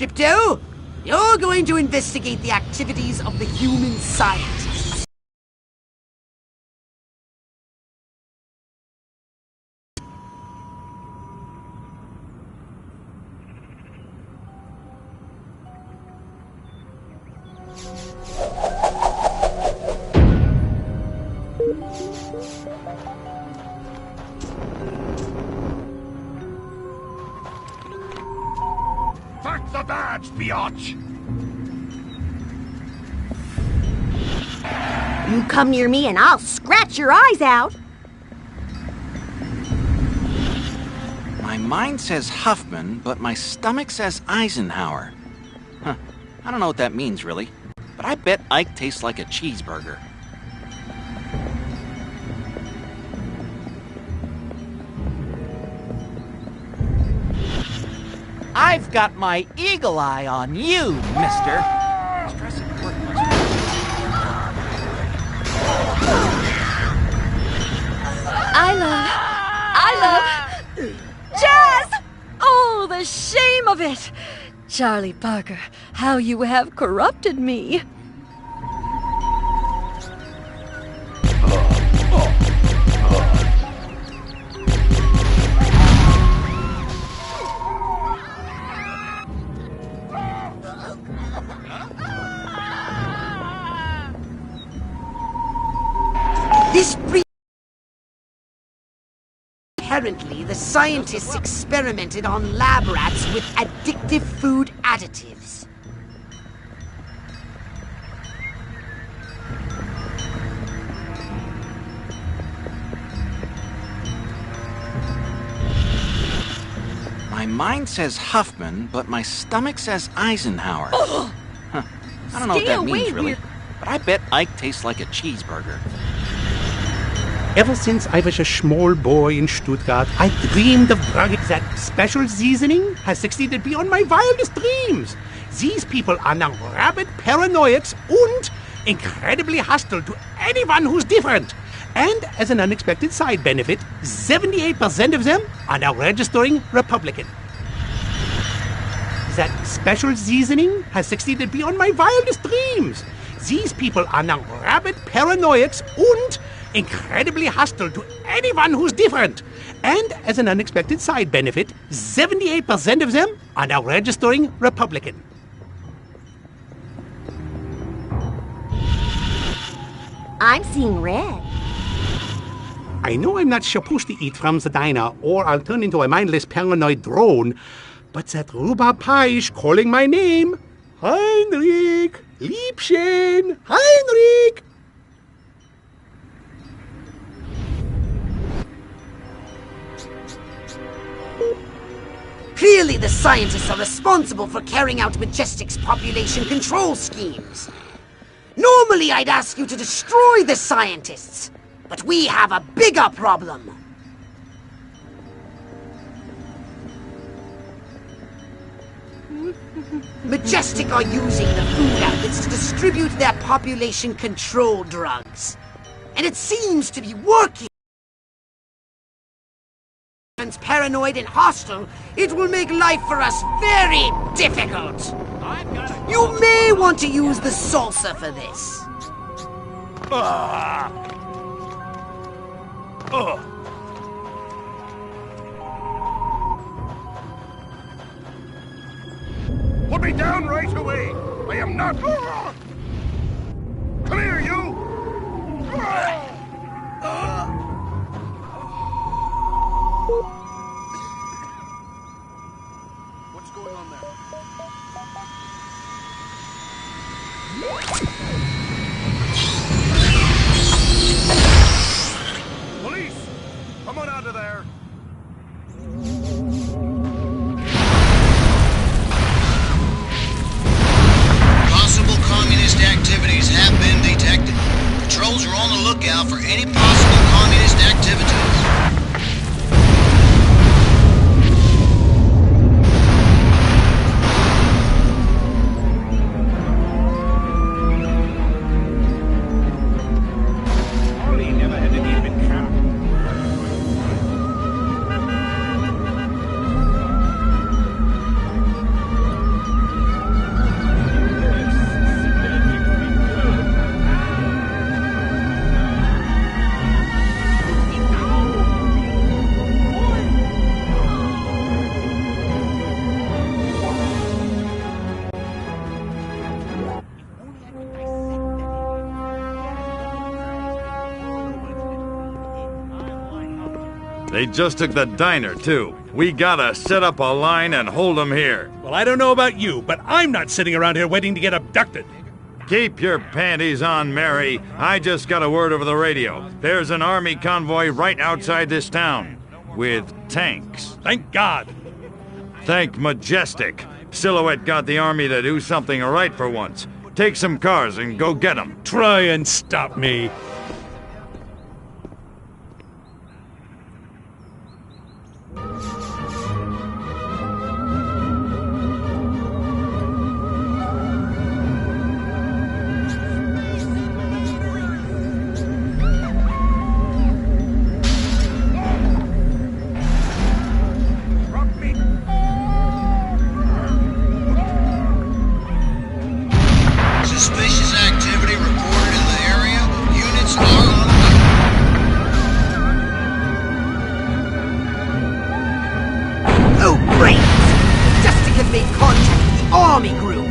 Crypto, you're going to investigate the activities of the human scientists. Back the badge, biatch! You come near me and I'll scratch your eyes out. My mind says Huffman, but my stomach says Eisenhower. Huh. I don't know what that means, really. But I bet Ike tastes like a cheeseburger. I've got my eagle eye on you, mister. Stress at work must I love Jazz! Oh, the shame of it! Charlie Parker, how you have corrupted me. Apparently, the scientists experimented on lab rats with addictive food additives. My mind says Huffman, but my stomach says Eisenhower. Huh. I don't know what that means, really. But I bet Ike tastes like a cheeseburger. Ever since I was a small boy in Stuttgart, I dreamed of drugging. That special seasoning has succeeded beyond my wildest dreams. These people are now rabid paranoiacs and incredibly hostile to anyone who's different. And as an unexpected side benefit, 78% of them are now registering Republican. That special seasoning has succeeded beyond my wildest dreams. These people are now rabid paranoiacs and incredibly hostile to anyone who's different. And as an unexpected side benefit, 78% of them are now registering Republican. I'm seeing red. I know I'm not supposed to eat from the diner, or I'll turn into a mindless paranoid drone, but that rhubarb pie is calling my name. Heinrich! Liebchen! Heinrich! Clearly, the scientists are responsible for carrying out Majestic's population control schemes. Normally, I'd ask you to destroy the scientists, but we have a bigger problem. Majestic are using the food outlets to distribute their population control drugs. And it seems to be working. Paranoid and hostile, it will make life for us very difficult. You may want to use the salsa for this. Put me down right away! I am not... Come here, you! What's going on there? Police! Come on out of there! Possible communist activities have been detected. Patrols are on the lookout for any possible communist activities. They just took the diner, too. We gotta set up a line and hold them here. Well, I don't know about you, but I'm not sitting around here waiting to get abducted. Keep your panties on, Mary. I just got a word over the radio. There's an army convoy right outside this town. With tanks. Thank God. Thank Majestic. Silhouette got the army to do something right for once. Take some cars and go get them. Try and stop me. Suspicious activity reported in the area. Units are on the Oh, great! Majestic has made contact with the army group!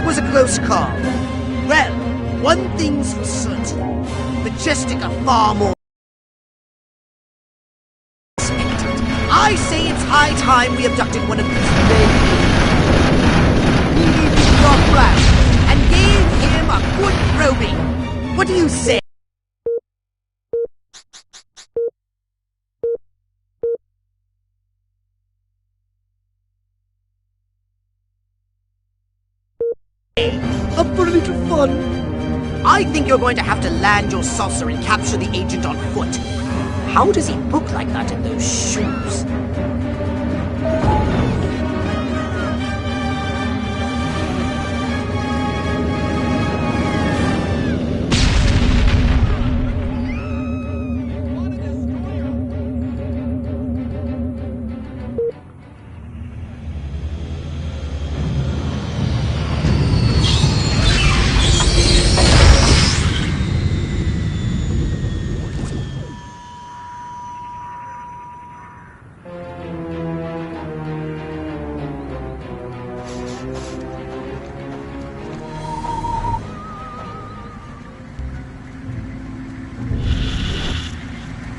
Was a close call. Well, one thing's for certain. Majestic are far more expected. I say it's high time we abducted one of these men. We got round and gave him a good probing. What do you say? Up for a little fun? I think you're going to have to land your saucer and capture the agent on foot. How does he look like that in those shoes?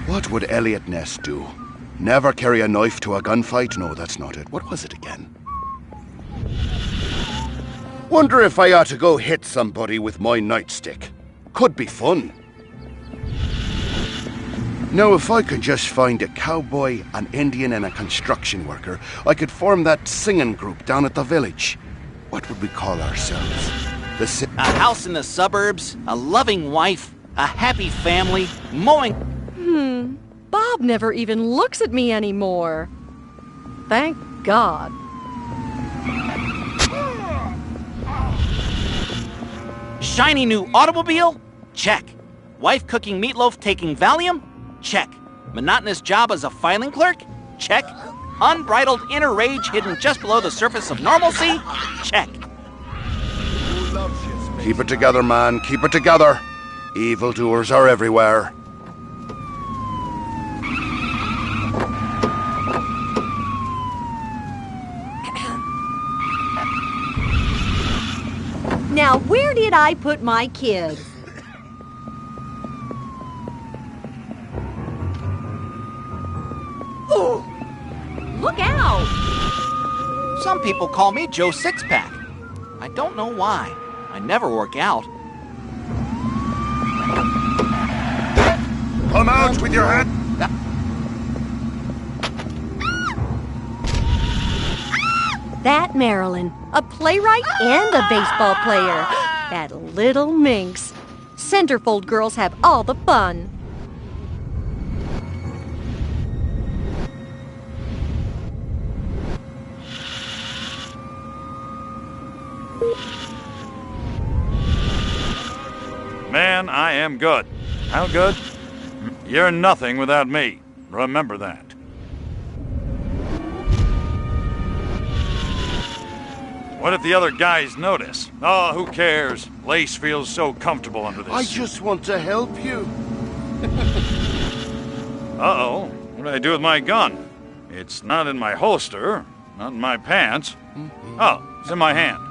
What would Elliot Ness do? Never carry a knife to a gunfight? No, that's not it. What was it again? Wonder if I ought to go hit somebody with my nightstick. Could be fun. Now, if I could just find a cowboy, an Indian, and a construction worker, I could form that singing group down at the village. What would we call ourselves? A house in the suburbs, a loving wife, a happy family, mowing... Bob never even looks at me anymore. Thank God. Shiny new automobile? Check. Wife cooking meatloaf taking Valium? Check. Monotonous job as a filing clerk? Check. Unbridled inner rage hidden just below the surface of normalcy? Check. Keep it together, man. Keep it together. Evildoers are everywhere. Now, where did I put my kids? Oh! Look out! Some people call me Joe Sixpack. I don't know why. I never work out. Come out with your hand. That Marilyn, a playwright and a baseball player. That little minx. Centerfold girls have all the fun. Man, I am good. How good? You're nothing without me. Remember that. What if the other guys notice? Oh, who cares? Lace feels so comfortable under this I suit. just want to help you. Uh-oh. What did I do with my gun? It's not in my holster, not in my pants. Oh, it's in my hand.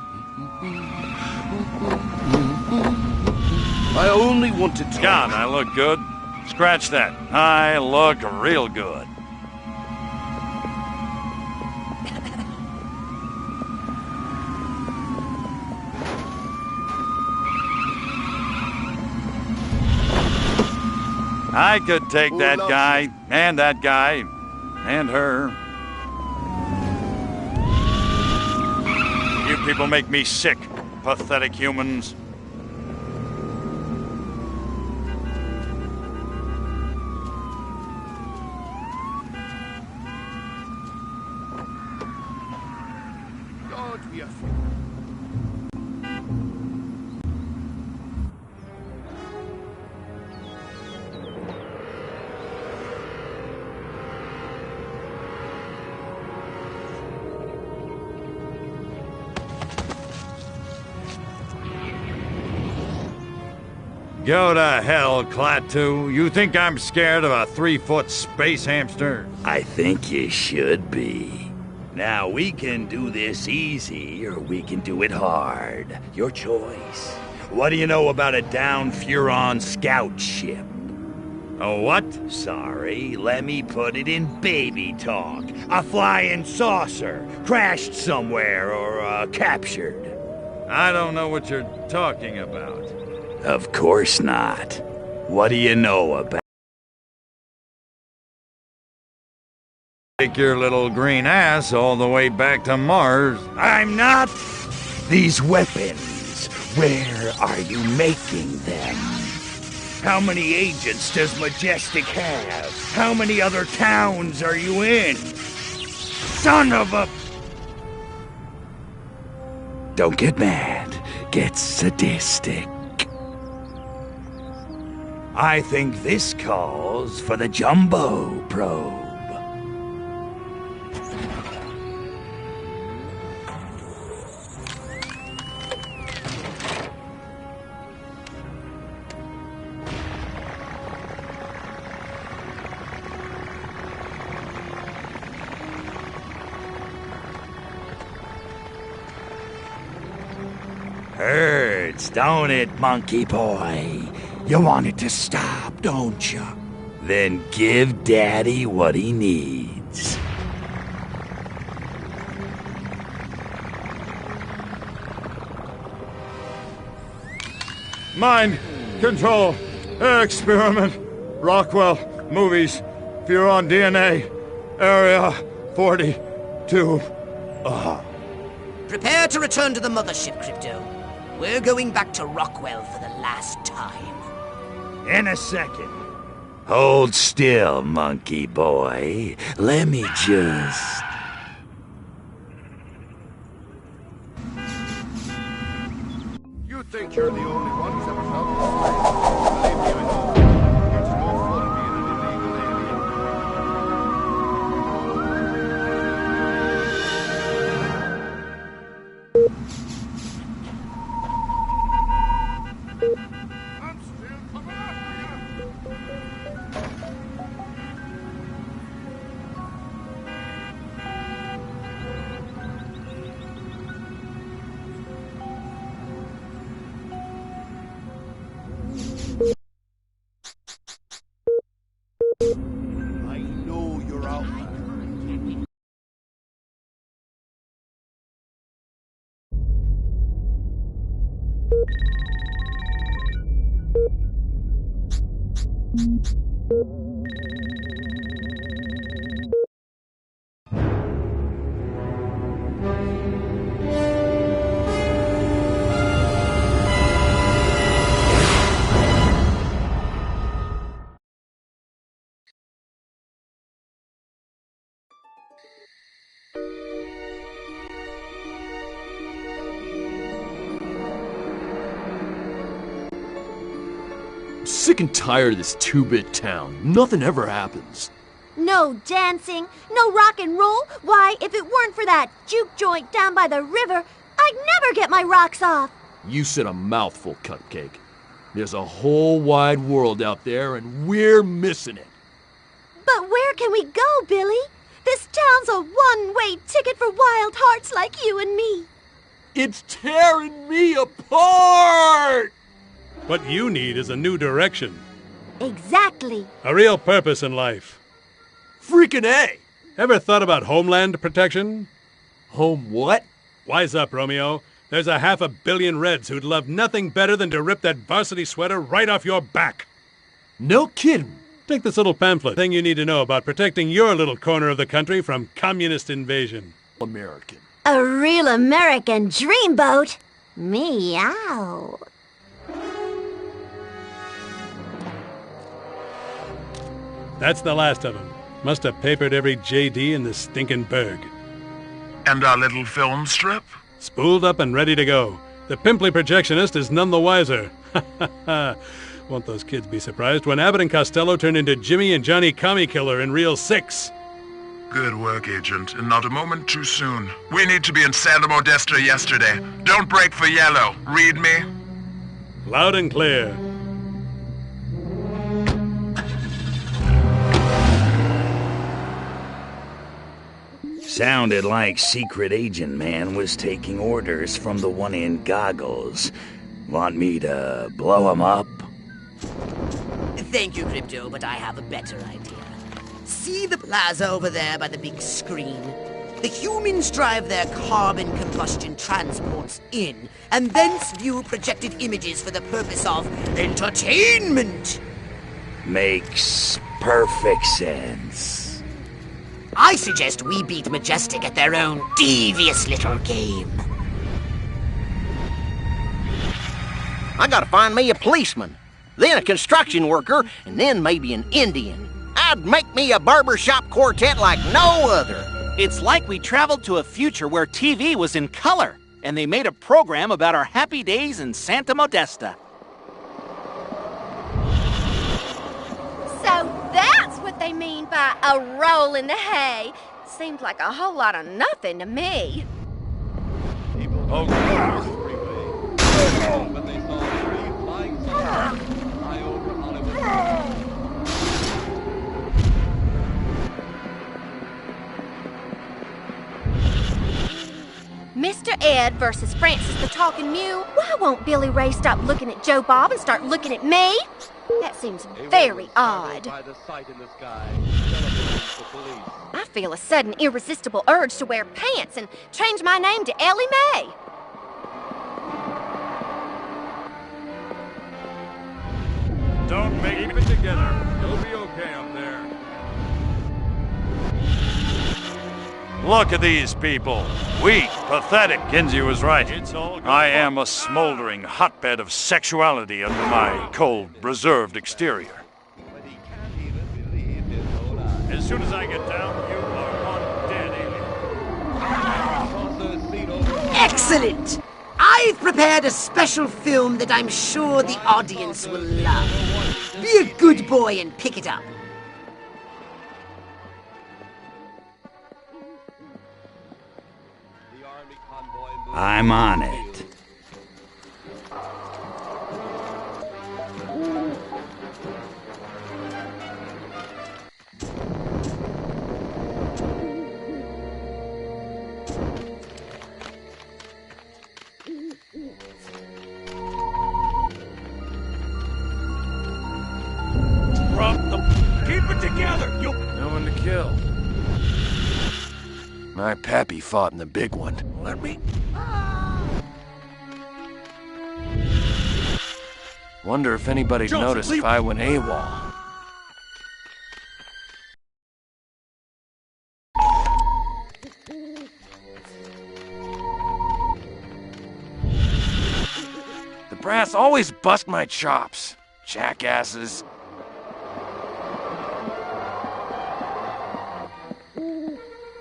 I only wanted to... God, I look good. Scratch that. I look real good. I could take that guy, and her. You people make me sick, pathetic humans. God, we are... Go to hell, Klaatu. You think I'm scared of a 3-foot space hamster? I think you should be. Now, we can do this easy, or we can do it hard. Your choice. What do you know about a downed Furon scout ship? A what? Sorry, let me put it in baby talk. A flying saucer, crashed somewhere, or captured. I don't know what you're talking about. Of course not. What do you know about... Take your little green ass all the way back to Mars. I'm not... These weapons, where are you making them? How many agents does Majestic have? How many other towns are you in? Son of a... Don't get mad. Get sadistic. I think this calls for the Jumbo probe. Hurts, don't it, monkey boy? You want it to stop, don't you? Then give Daddy what he needs. Mind control experiment. Rockwell movies. Furon DNA. Area 42. Prepare to return to the mothership, Crypto. We're going back to Rockwell for the last time. In a second. Hold still, monkey boy. Let me just... You think you're the only one who's ever felt this way? Believe me, I know. It's no fun being an illegal alien. Sick and tired of this 2-bit town. Nothing ever happens. No dancing, no rock and roll. Why, if it weren't for that juke joint down by the river, I'd never get my rocks off. You said a mouthful, Cupcake. There's a whole wide world out there, and we're missing it. But where can we go, Billy? This town's a one-way ticket for wild hearts like you and me. It's tearing me apart! What you need is a new direction. Exactly. A real purpose in life. Freaking A! Ever thought about homeland protection? Home what? Wise up, Romeo. There's a 500 million Reds who'd love nothing better than to rip that varsity sweater right off your back. No kidding. Take this little pamphlet. Thing you need to know about protecting your little corner of the country from communist invasion. American. A real American dreamboat. Meow. That's the last of them. Must have papered every JD in this stinking burg. And our little film strip? Spooled up and ready to go. The pimply projectionist is none the wiser. Won't those kids be surprised when Abbott and Costello turn into Jimmy and Johnny Commie Killer in Reel 6? Good work, Agent, and not a moment too soon. We need to be in Santa Modesta yesterday. Don't break for yellow. Read me? Loud and clear. Sounded like Secret Agent Man was taking orders from the one in goggles. Want me to blow him up? Thank you, Crypto, but I have a better idea. See the plaza over there by the big screen? The humans drive their carbon combustion transports in, and thence view projected images for the purpose of entertainment. Makes perfect sense. I suggest we beat Majestic at their own devious little game. I gotta find me a policeman, then a construction worker, and then maybe an Indian. I'd make me a barbershop quartet like no other. It's like we traveled to a future where TV was in color, and they made a program about our happy days in Santa Modesta. So that's what they mean by a roll in the hay. Seems like a whole lot of nothing to me. Mr. Ed versus Francis the Talking Mule. Why won't Billy Ray stop looking at Joe Bob and start looking at me? That seems very odd. I feel a sudden irresistible urge to wear pants and change my name to Ellie Mae. Don't make it together. You'll be okay up there. Look at these people. Weak, pathetic. Kinsey was right. I am a smoldering hotbed of sexuality under my cold, reserved exterior. As soon as I get down, you are one dead alien. Excellent! I've prepared a special film that I'm sure the audience will love. Be a good boy and pick it up. I'm on it. Keep it together! No one to kill. My pappy fought in the big one. Let me... Wonder if anybody'd Johnson, notice leave- if I went AWOL. Yes, always bust my chops, jackasses.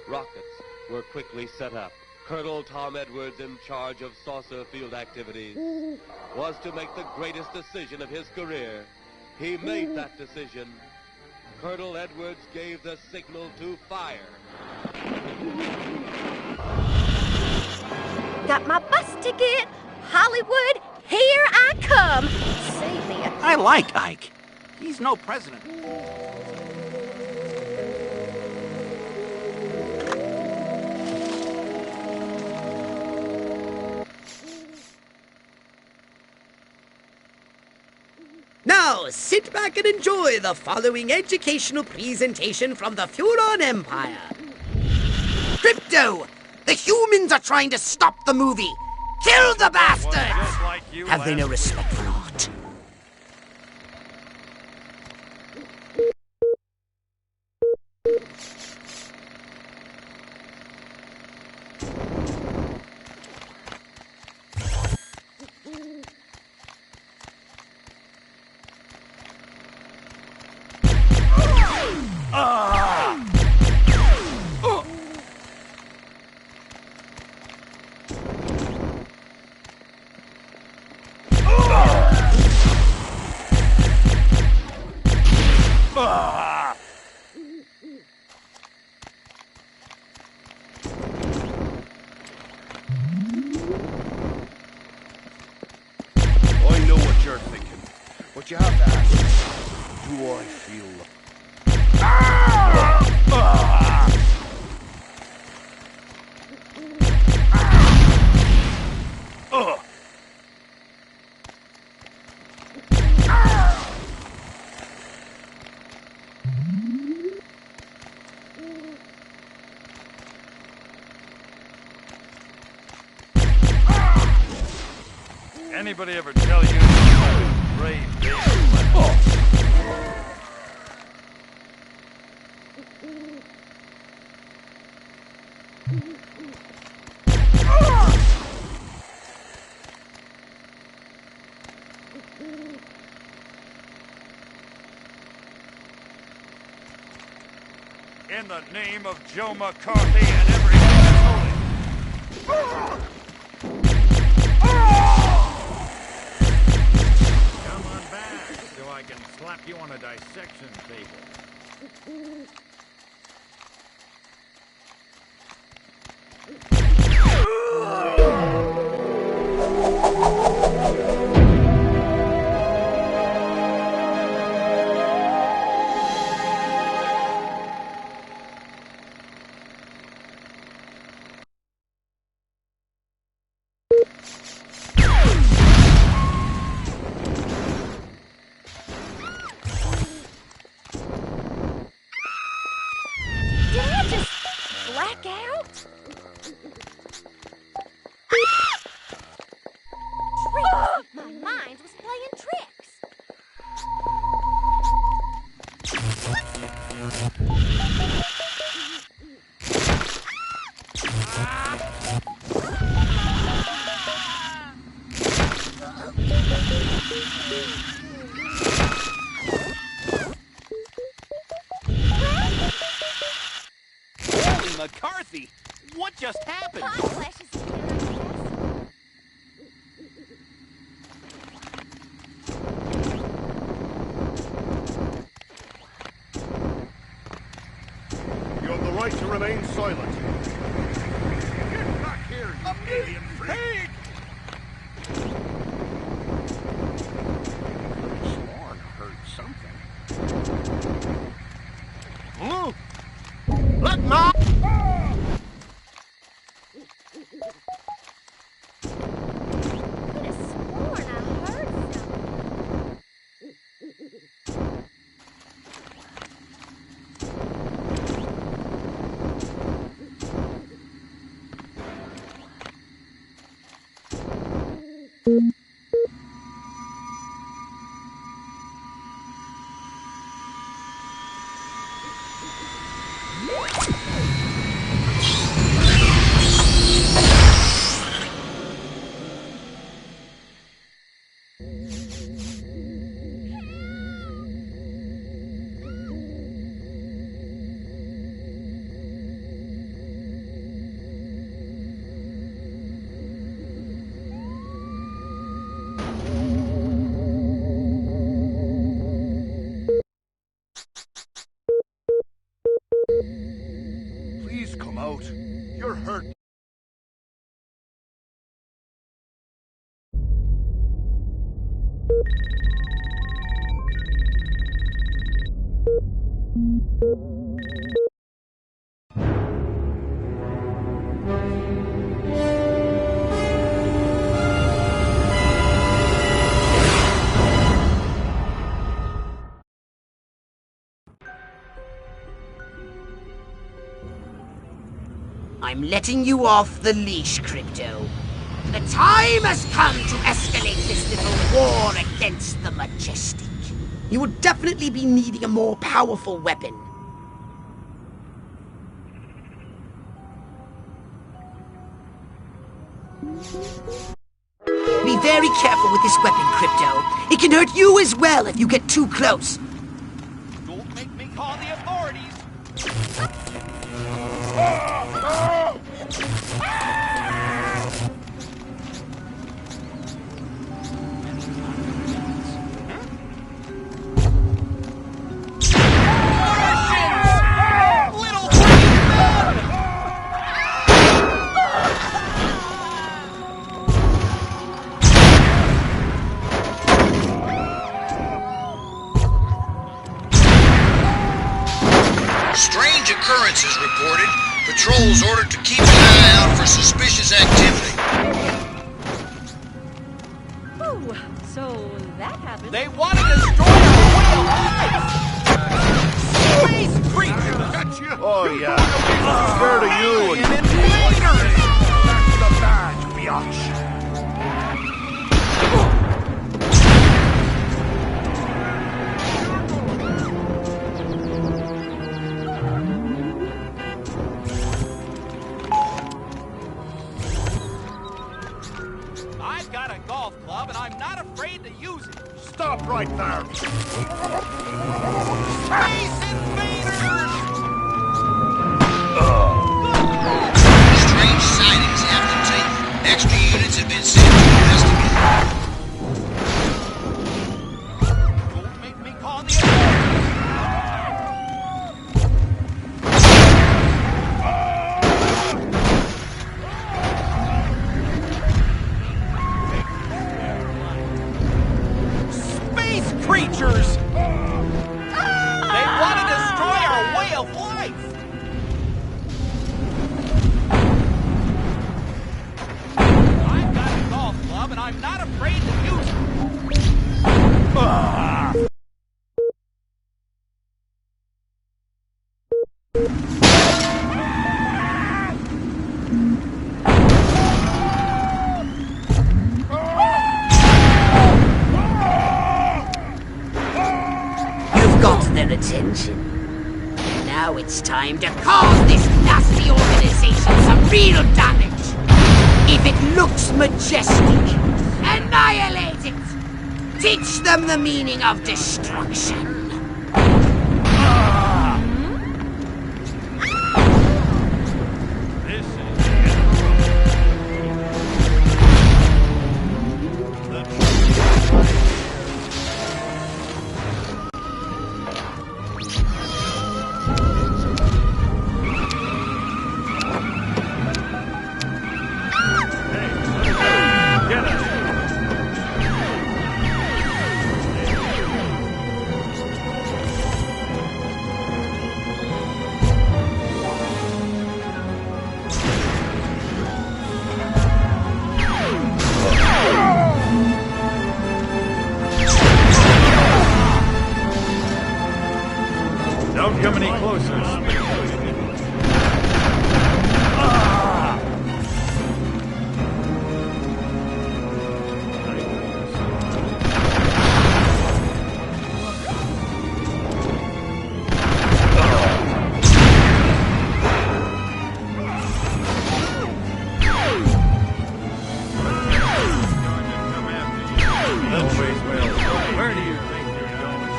Rockets were quickly set up. Colonel Tom Edwards, in charge of saucer field activities, was to make the greatest decision of his career. He made that decision. Colonel Edwards gave the signal to fire. Got my bus ticket. Hollywood, here I come. Save me a... I like Ike. He's no president. Now, sit back and enjoy the following educational presentation from the Furon Empire. Crypto! The humans are trying to stop the movie! Kill the bastards! Have they no respect for art? I know what you're thinking, but you have to ask, do I feel... Anybody ever tell you you're brave, baby? In the name of Joe McCarthy and everything that's holy. Come on back so I can slap you on a dissection table. Did I just black out? Tricks! My mind was playing tricks. Holy McCarthy! What just happened? Hot flashes again, I guess. You have the right to remain silent. Get back here, you alien freak! Sworn I heard something. Look, Ma! Could have sworn I heard something. out. You're hurt. I'm letting you off the leash, Crypto. The time has come to escalate this little war against the Majestic. You would definitely be needing a more powerful weapon. Be very careful with this weapon, Crypto. It can hurt you as well if you get too close. Don't make me call the authorities. Strange occurrences reported. Patrols ordered to keep an eye out for suspicious activity. Oh, so that happened. They want to destroy our way of life! Space creatures! Oh, yeah. I'm scared of you and... The badge, biatch. I've got a golf club and I'm not afraid to use it. Stop right there. Space invaders! Strange sightings have continued. Extra units have been sent to investigate. Don't make me call the authorities. Creatures! They want to destroy our way of life! I've got a golf club and I'm not afraid to use it! Their attention. Now it's time to cause this nasty organization some real damage. If it looks majestic, annihilate it. Teach them the meaning of destruction. Don't come any closer. Where do you think you're going?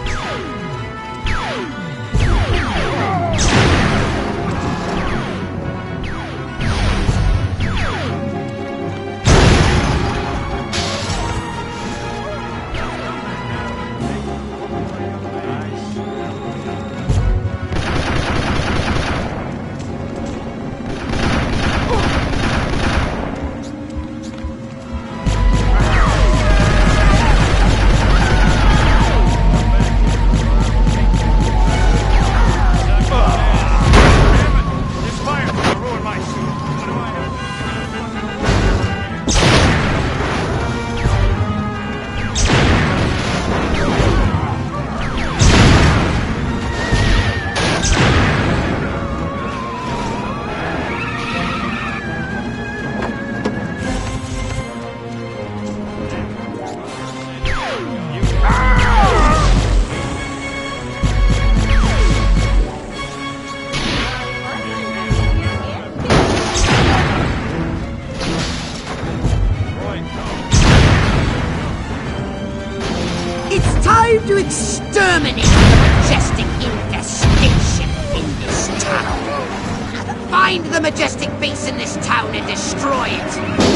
Find the majestic base in this town and destroy it.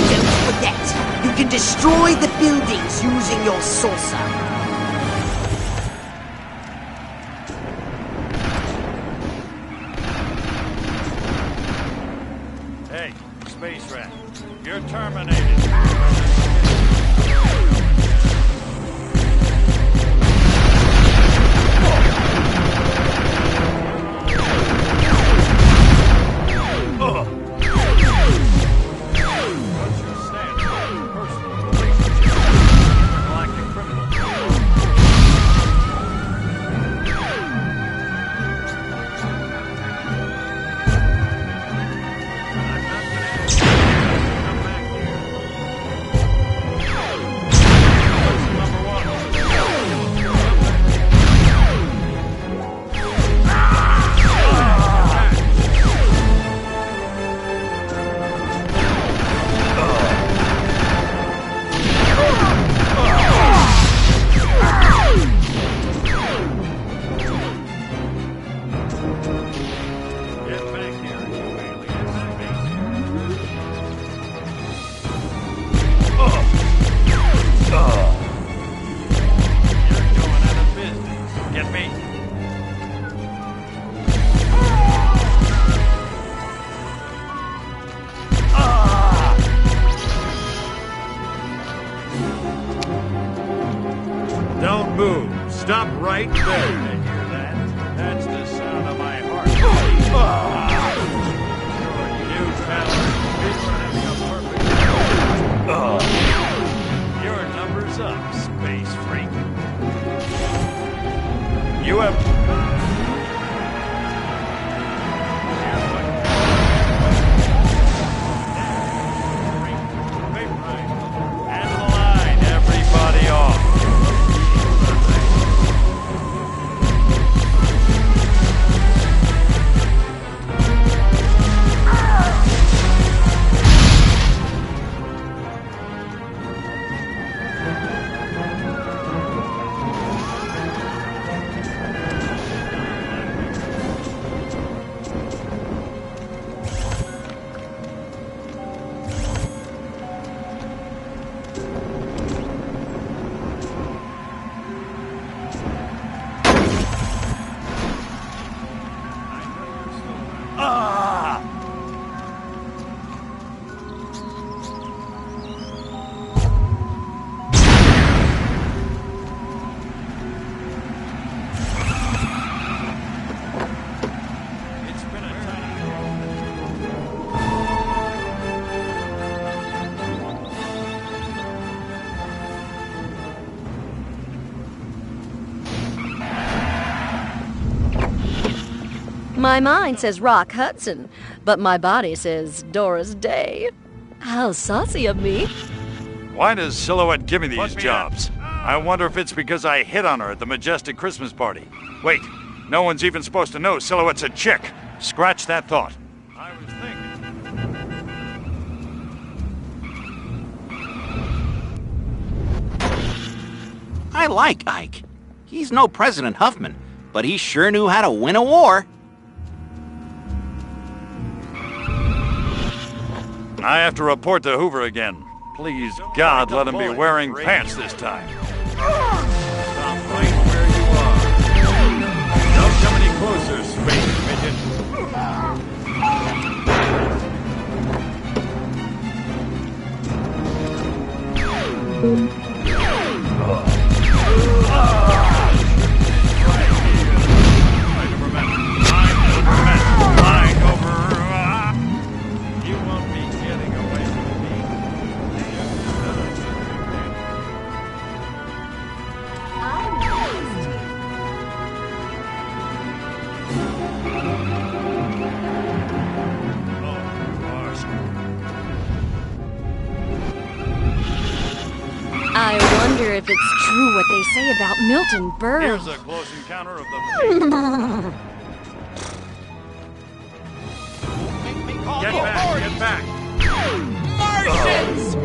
Don't forget, you can destroy the buildings using your saucer. Hey, Space Rat, you're terminated. Don't move. Stop right there. You hear that? That's the sound of my heart. You fellas, your number's up, space freak. You have... My mind says Rock Hudson, but my body says Doris Day. How saucy of me. Why does Silhouette give me these jobs? I wonder if it's because I hit on her at the Majestic Christmas party. Wait, no one's even supposed to know Silhouette's a chick. Scratch that thought. I was thinking. I like Ike. He's no President Huffman, but he sure knew how to win a war. I have to report to Hoover again. Please, God, let him be wearing pants this time. Stop right where you are. Don't come any closer, space midget. I wonder if it's true what they say about Milton Berle. Here's a close encounter of the... Get back! Martians!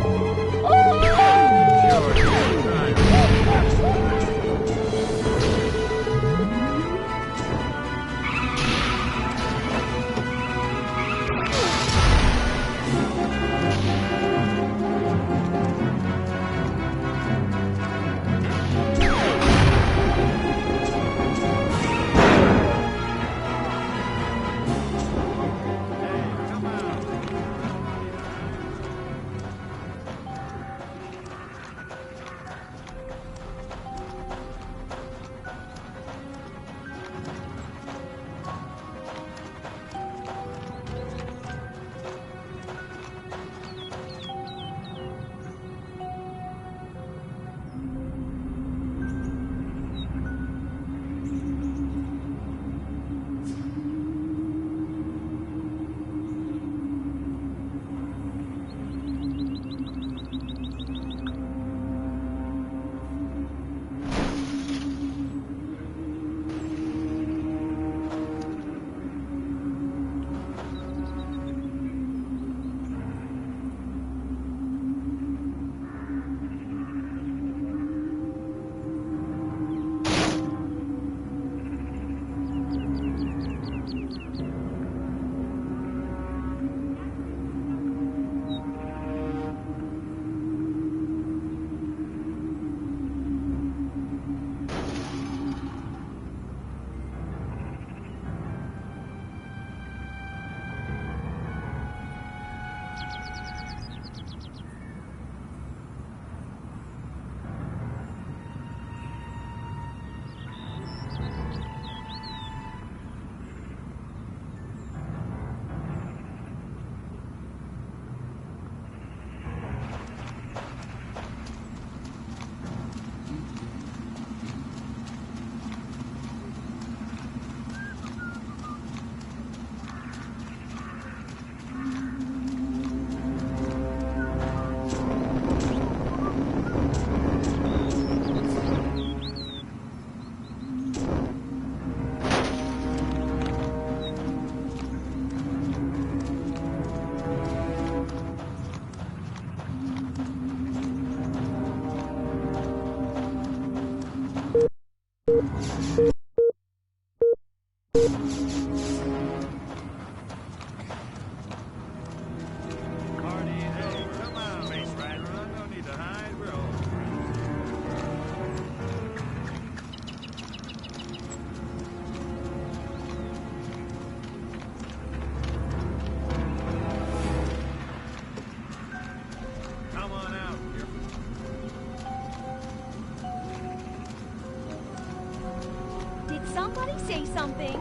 Somebody say something.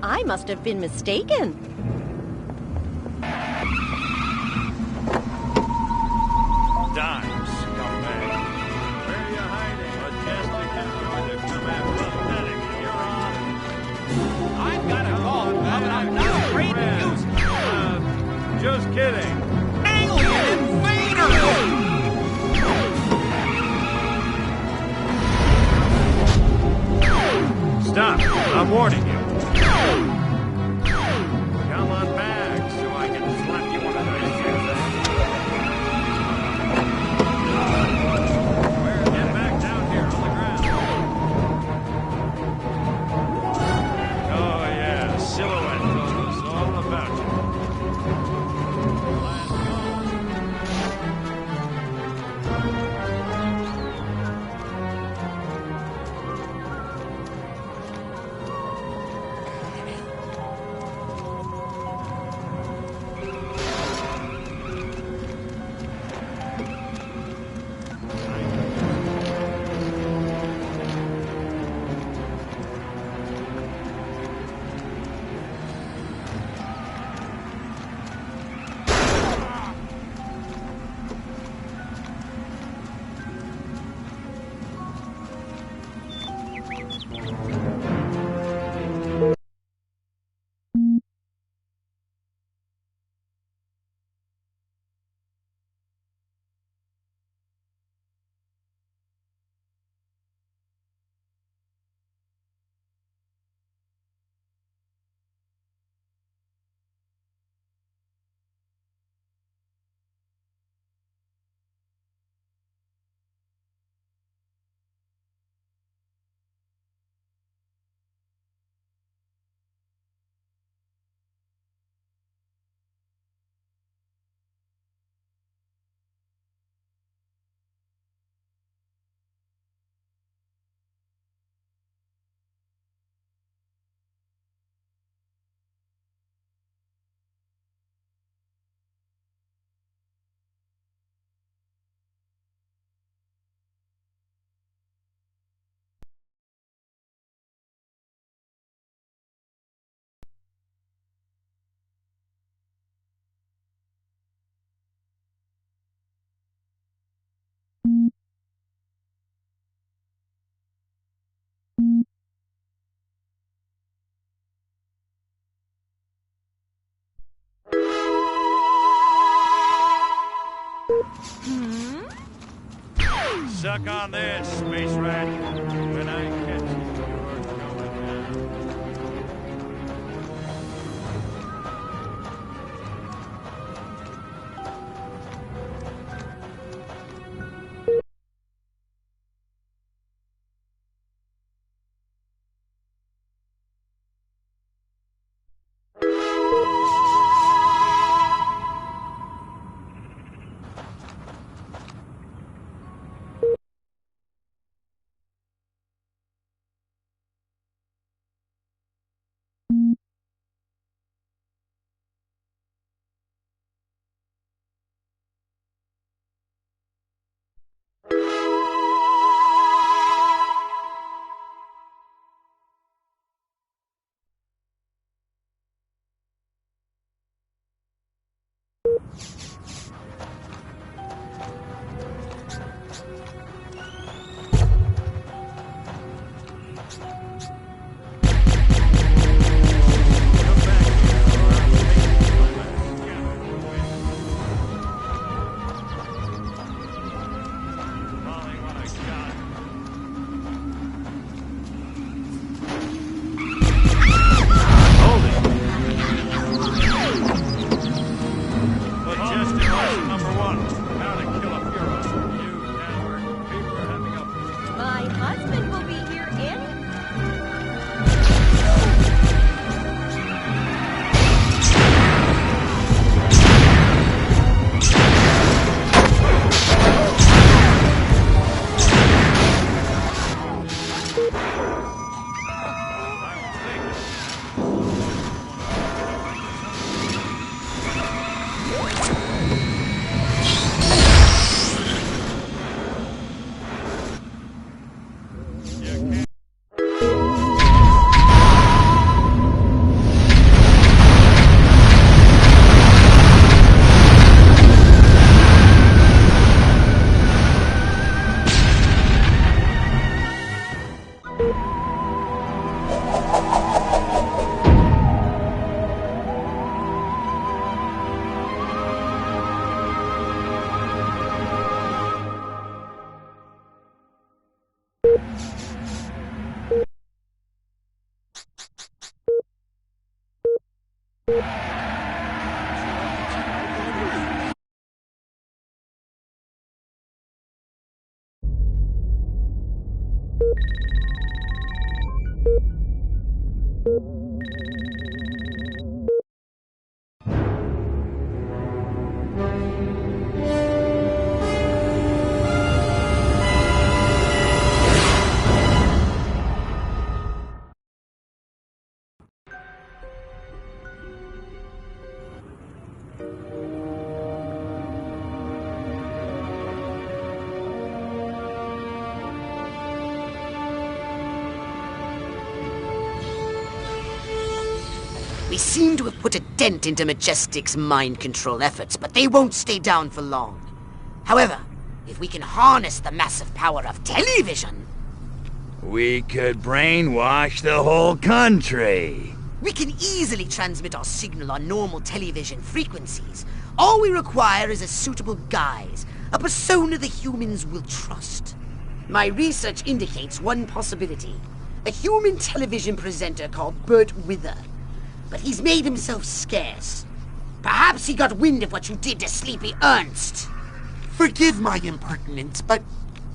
I must have been mistaken. Dimes, come back. Where are you hiding? Majestic is going to come at pathetic. You're on. I've got a golf club and I'm not afraid to use it. Just kidding. Alien invader! Stop. I'm warning you. Come on back so I can slap you one of those things. Get back down here on the ground. Oh, yeah. Silhouette told us all about you. Suck on this, space rat. When I catch you, you're going down. But just We seem to have put a dent into Majestic's mind control efforts, but they won't stay down for long. However, if we can harness the massive power of television... We could brainwash the whole country. We can easily transmit our signal on normal television frequencies. All we require is a suitable guise, a persona the humans will trust. My research indicates one possibility. A human television presenter called Burt Wither. But he's made himself scarce. Perhaps he got wind of what you did to Sleepy Ernst. Forgive my impertinence, but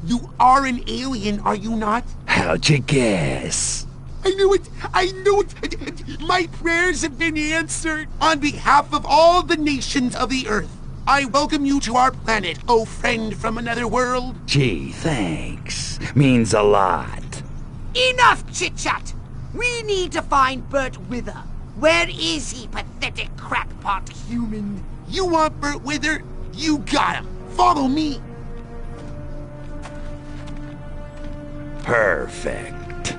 you are an alien, are you not? How'd you guess? I knew it! I knew it! My prayers have been answered. On behalf of all the nations of the Earth, I welcome you to our planet, oh friend from another world. Gee, thanks. Means a lot. Enough chit-chat! We need to find Burt Wither. Where is he, pathetic crackpot human? You want Burt Wither? You got him. Follow me. Perfect.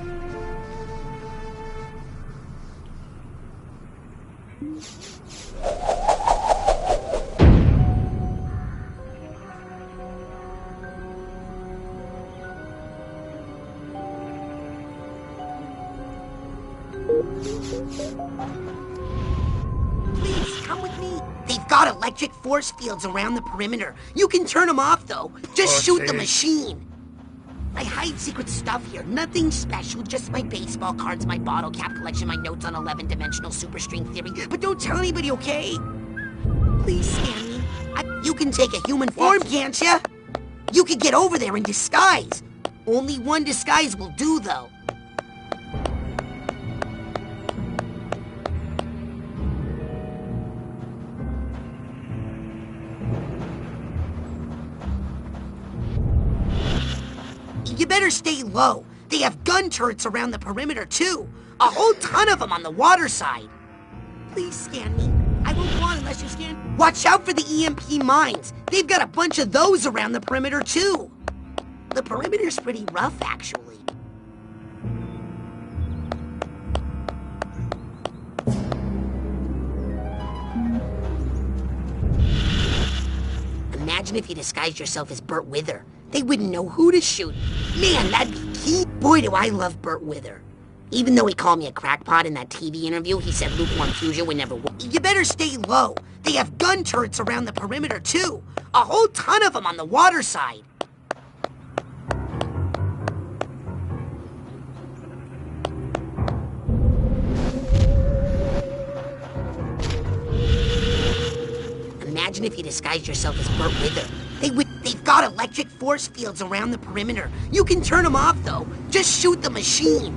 Please, come with me. They've got electric force fields around the perimeter. You can turn them off, though. Just shoot the machine. I hide secret stuff here. Nothing special, just my baseball cards, my bottle cap collection, my notes on 11-dimensional superstring theory. But don't tell anybody, okay? Please scan me. You can take a human form, can't ya? You could get over there in disguise. Only one disguise will do, though. You better stay low. They have gun turrets around the perimeter, too. A whole ton of them on the water side. Please scan me. I won't go on unless you scan. Watch out for the EMP mines. They've got a bunch of those around the perimeter, too. The perimeter's pretty rough, actually. Imagine if you disguised yourself as Burt Wither. They wouldn't know who to shoot. Man, that'd be key. Boy, do I love Burt Wither. Even though he called me a crackpot in that TV interview, he said lukewarm fusion would never work. You better stay low. They have gun turrets around the perimeter, too. A whole ton of them on the water side. Imagine if you disguised yourself as Burt Wither. They've got electric force fields around the perimeter. You can turn them off, though. Just shoot the machine.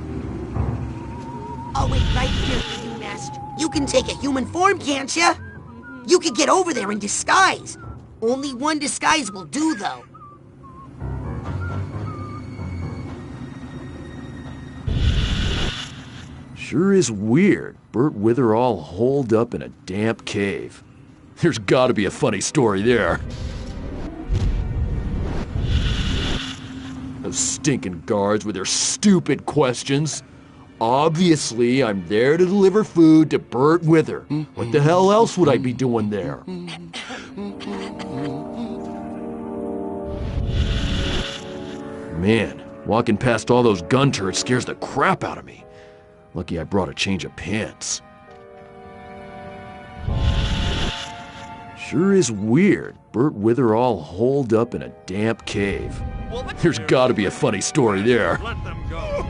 Oh, wait, right here, you master. You can take a human form, can't ya? You could get over there in disguise. Only one disguise will do, though. Sure is weird. Burt Wither all holed up in a damp cave. There's gotta be a funny story there. Those stinking guards with their stupid questions. Obviously, I'm there to deliver food to Burt Wither. What the hell else would I be doing there? Man, walking past all those gun turrets scares the crap out of me. Lucky I brought a change of pants. Sure is weird. Burt Wither all holed up in a damp cave. There's gotta be a funny story there. Let them go.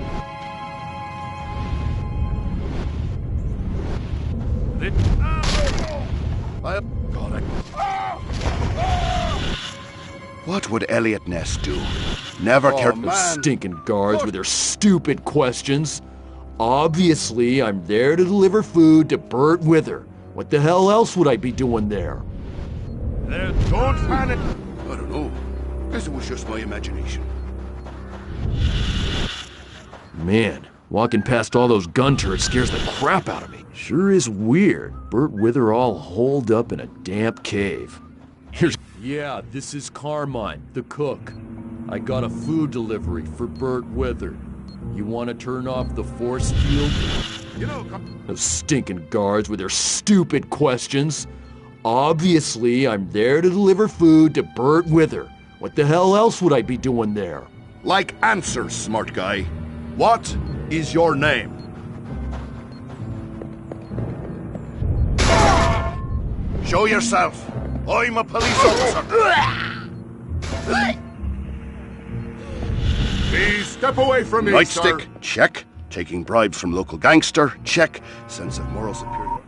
I got it. What would Elliot Ness do? Never care. Those stinking guards with their stupid questions. Obviously, I'm there to deliver food to Bert Wither. What the hell else would I be doing there? Don't panic. I don't know. Guess it was just my imagination. Man, walking past all those gun turrets scares the crap out of me. Sure is weird. Bert Wither all holed up in a damp cave. Yeah, this is Carmine, the cook. I got a food delivery for Bert Wither. You want to turn off the force field? Those stinking guards with their stupid questions. Obviously, I'm there to deliver food to Bert Wither. What the hell else would I be doing there? Like answers, smart guy. What is your name? Show yourself. I'm a police officer. Please step away from me, Nightstick, sir. Check. Taking bribes from local gangster, check. Sense of moral superiority.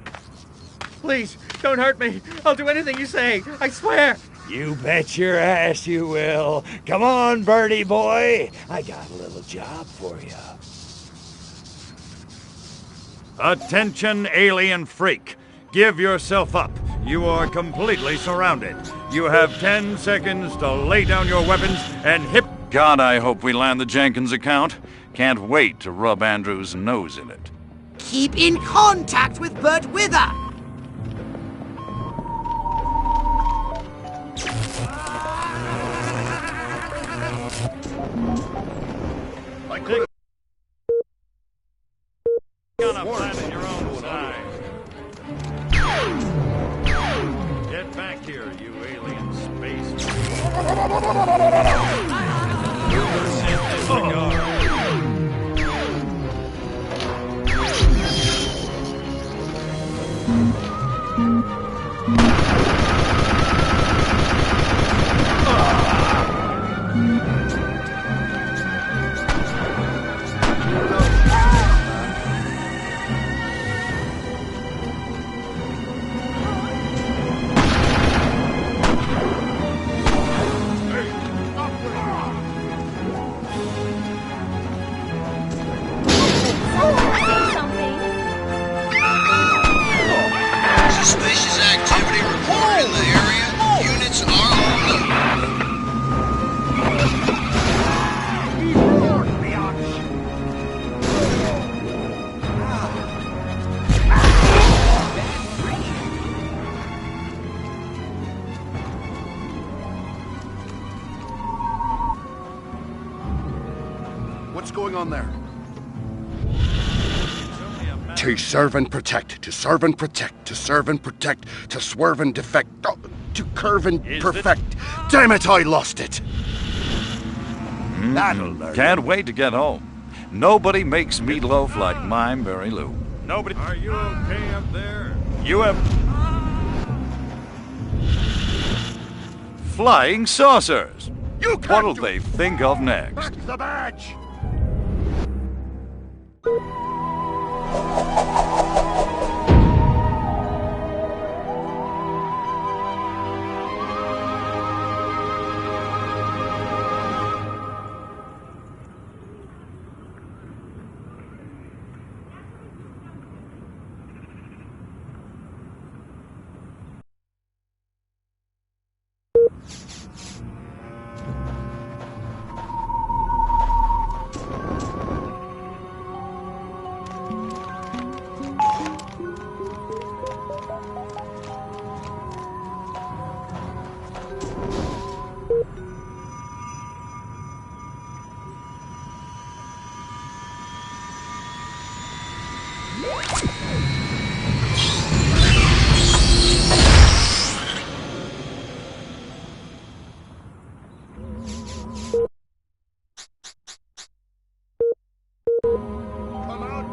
Please, don't hurt me. I'll do anything you say. I swear. You bet your ass you will. Come on, Birdie boy. I got a little job for you. Attention, alien freak. Give yourself up. You are completely surrounded. You have 10 seconds to lay down your weapons and hit... God, I hope we land the Jenkins account. Can't wait to rub Andrew's nose in it. Keep in contact with Bert Wither. I could gonna planet your own size. Get back here, you alien space. Suspicious activity reported in the area. Units are on the What's going on there? To serve and protect, to serve and protect, to serve and protect, to swerve and defect, to curve and perfect. Damn it, I lost it! That'll learn. Can't wait to get home. Nobody makes meatloaf like mine, Mary Lou. Nobody. Are you okay up there? You have... Flying saucers! What'll they think of next? Back the badge!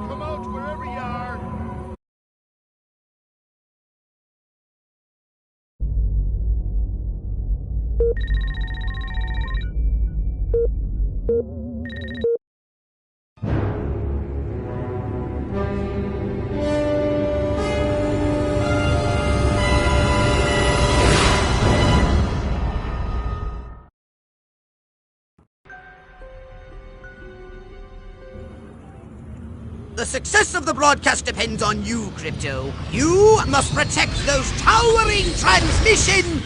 Come out, wherever you are. The success of the broadcast depends on you, Crypto. You must protect those towering transmission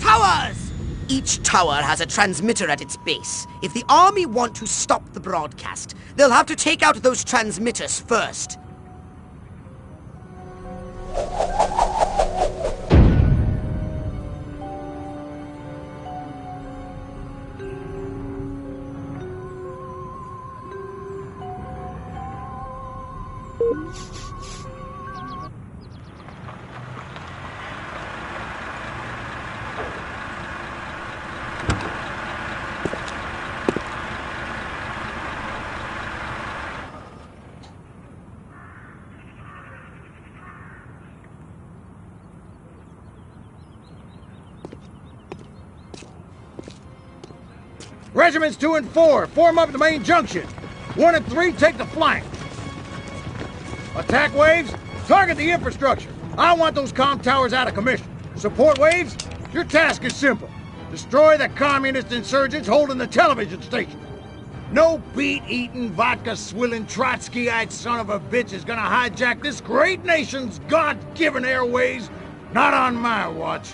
towers! Each tower has a transmitter at its base. If the army want to stop the broadcast, they'll have to take out those transmitters first. Regiments 2 and 4, form up at the main junction. 1 and 3, take the flank. Attack waves, target the infrastructure. I want those comm towers out of commission. Support waves, your task is simple. Destroy the communist insurgents holding the television station. No beet-eating, vodka-swilling, Trotskyite son of a bitch is gonna hijack this great nation's God-given airways. Not on my watch.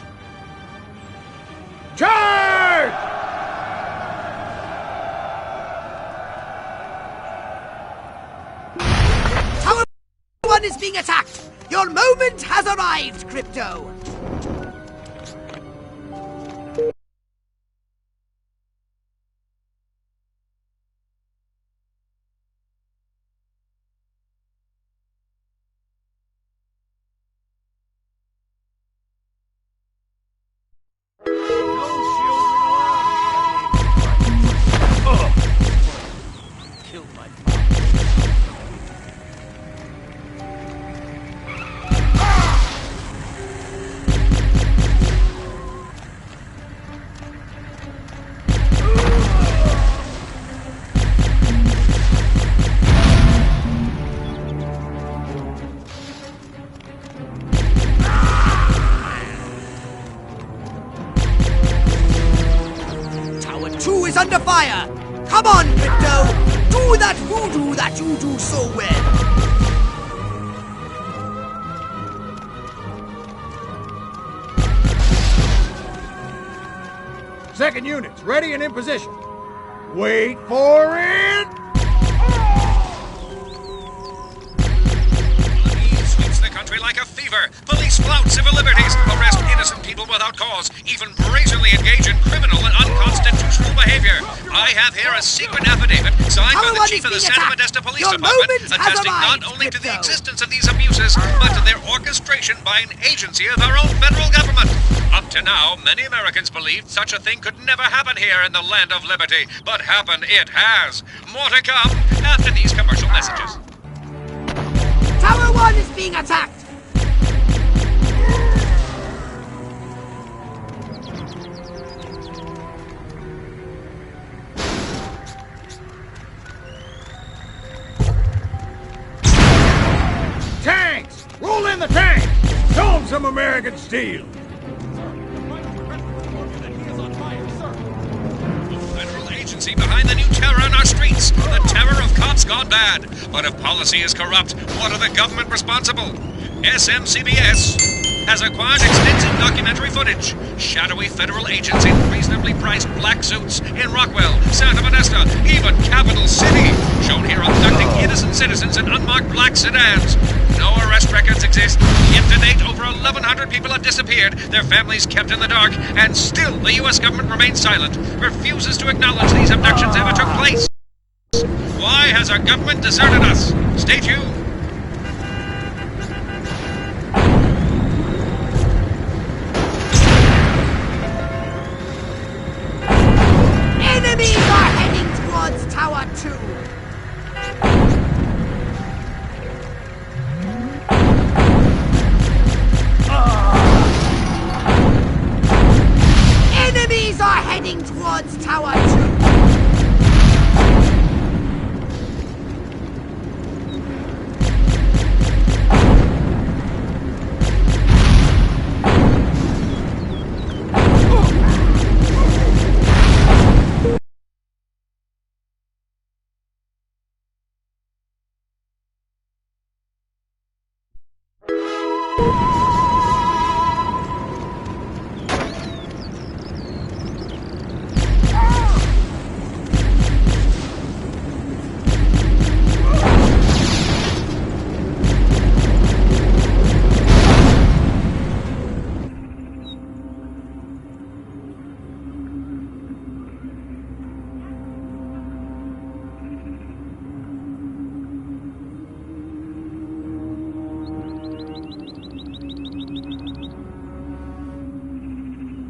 Charge! Tower 1 is being attacked! Your moment has arrived, Crypto! Is under fire! Come on, Crypto! Do that voodoo that you do so well! Second units, ready and in position. Wait for it! Sweeps the country like a fever. Police flout civil liberties, arrest innocent people without cause, even brazenly engage in criminal and unconstitutional behavior. I have here a secret affidavit signed by the chief of the Santa Modesto Police Department attesting not only to the existence of these abuses, but to their orchestration by an agency of our own federal government. Up to now, many Americans believed such a thing could never happen here in the land of liberty, but happen it has. More to come after these commercial messages. Tower 1 is being attacked! Tanks! Roll in the tanks! Show them some American steel! Federal agency behind the new terror in our streets. The terror of cops gone bad. But if policy is corrupt, what are the government responsible? SMCBS has acquired extensive documentary footage. Shadowy federal agents in reasonably priced black suits in Rockwell, Santa Modesto, even Capital City. Shown here abducting innocent citizens in unmarked black sedans. No arrest records exist. Yet to date, over 1,100 people have disappeared, their families kept in the dark, and still the U.S. government remains silent, refuses to acknowledge these abductions ever took place. Why has our government deserted us? Stay tuned. Enemies are heading towards Tower 2! Enemies are heading towards Tower 2!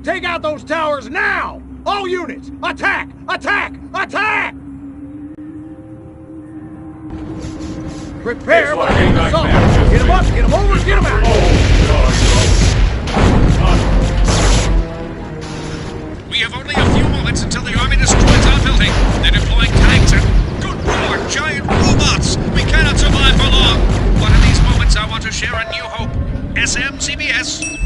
Take out those towers now! All units, attack! Attack! Attack! Prepare for the assault! Get them up, get them over, get them out! We have only a few moments until the army destroys our building. They're deploying tanks and, good lord, giant robots! We cannot survive for long! But in these moments, I want to share a new hope. SMCBS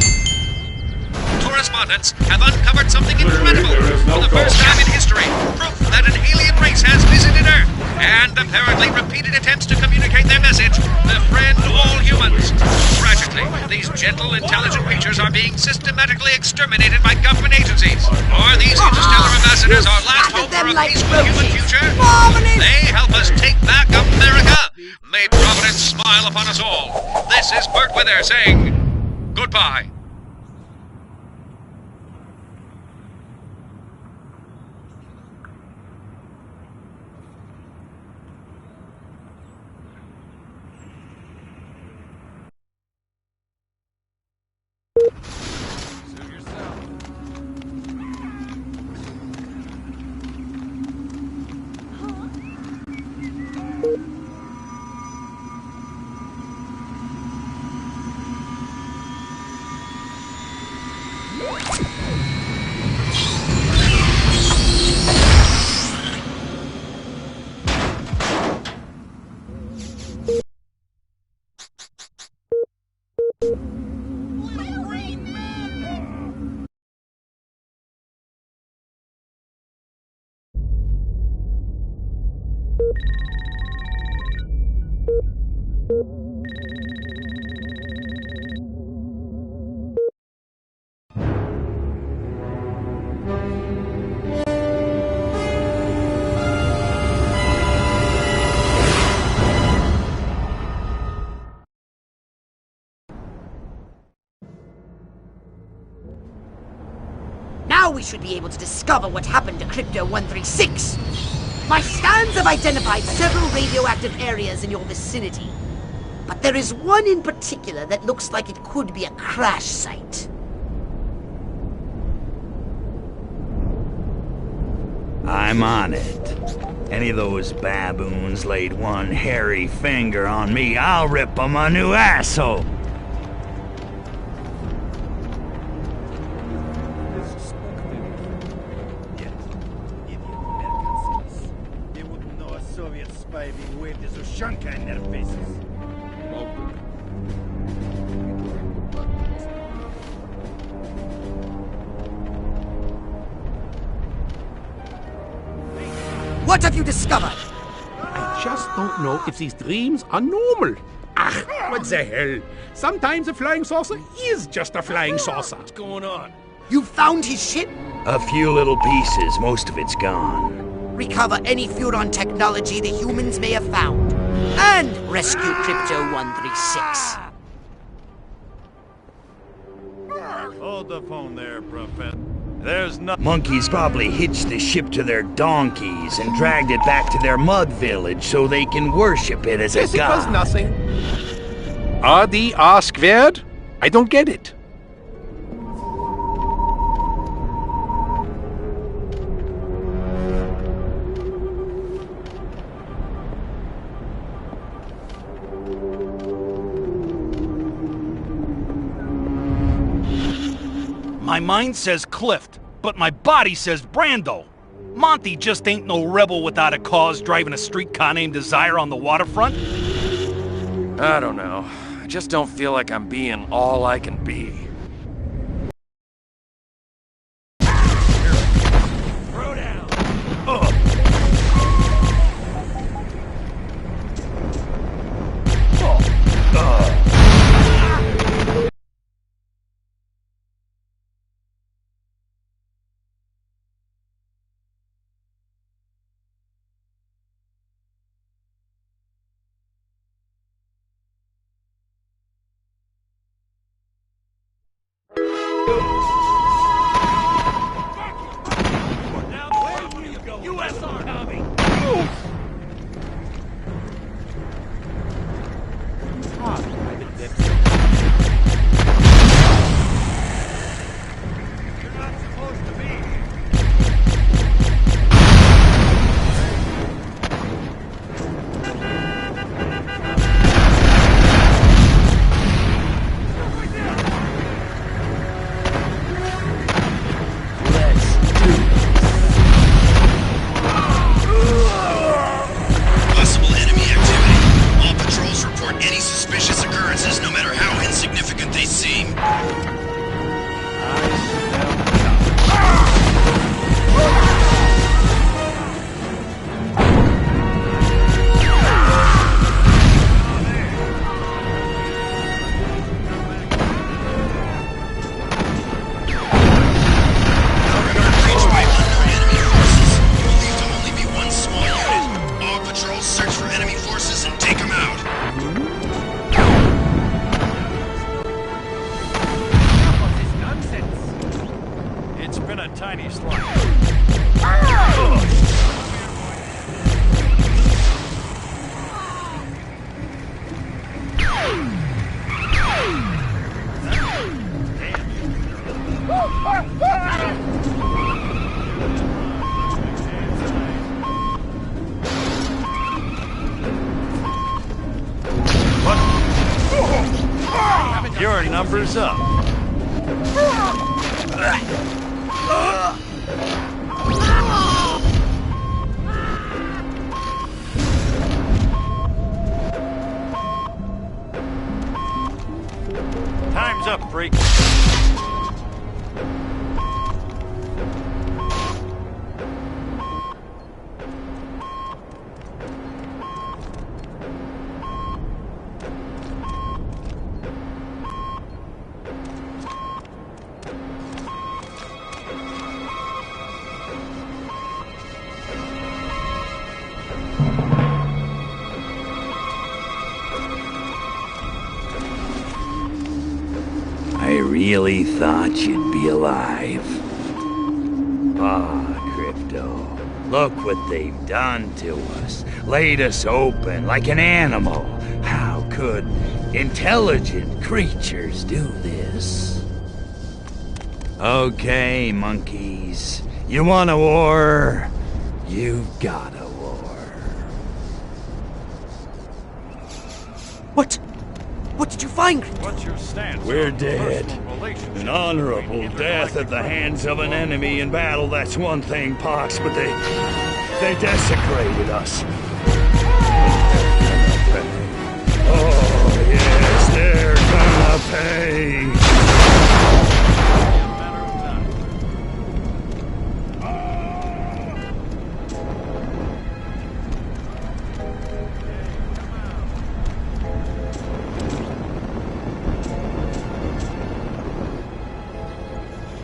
correspondents have uncovered something incredible. For the first time in history, proof that an alien race has visited Earth, and apparently repeated attempts to communicate their message, befriend all humans. Tragically, these gentle, intelligent creatures are being systematically exterminated by government agencies. Are these interstellar ambassadors our last hope for a peaceful human future? They help us take back America. May Providence smile upon us all. This is Burt Wither saying goodbye. Now we should be able to discover what happened to Crypto-136. My scans have identified several radioactive areas in your vicinity. But there is one in particular that looks like it could be a crash site. I'm on it. Any of those baboons laid one hairy finger on me, I'll rip them a new asshole. What have you discovered? I just don't know if these dreams are normal. Ach, what the hell? Sometimes a flying saucer is just a flying saucer. What's going on? You found his ship? A few little pieces, most of it's gone. Recover any Furon technology the humans may have found. And rescue Crypto-136. Hold the phone there, Professor. There's no... Monkeys probably hitched the ship to their donkeys and dragged it back to their mud village so they can worship it as a god. It was nothing. RDR squared? I don't get it. My mind says Clift, but my body says Brando. Monty just ain't no rebel without a cause driving a streetcar named Desire on the waterfront. I don't know. I just don't feel like I'm being all I can be. USR coming! Possible enemy activity. All patrols report any suspicious occurrences, no matter how insignificant they seem. Reached by unknown enemy forces. Believed to only be one small unit. All patrols search for enemy forces and take them out. It's been a tiny slaughter. Your number's up. Time's up, freak. I really thought you'd be alive. Ah, Crypto. Look what they've done to us. Laid us open like an animal. How could intelligent creatures do this? Okay, monkeys. You want a war? You've got a war. What? What did you find? What's your stance? We're on dead. personal relationship An honorable between death at the hands of an enemy in battle, that's one thing, Pox, but they desecrated us. Oh, yes, they're gonna pay.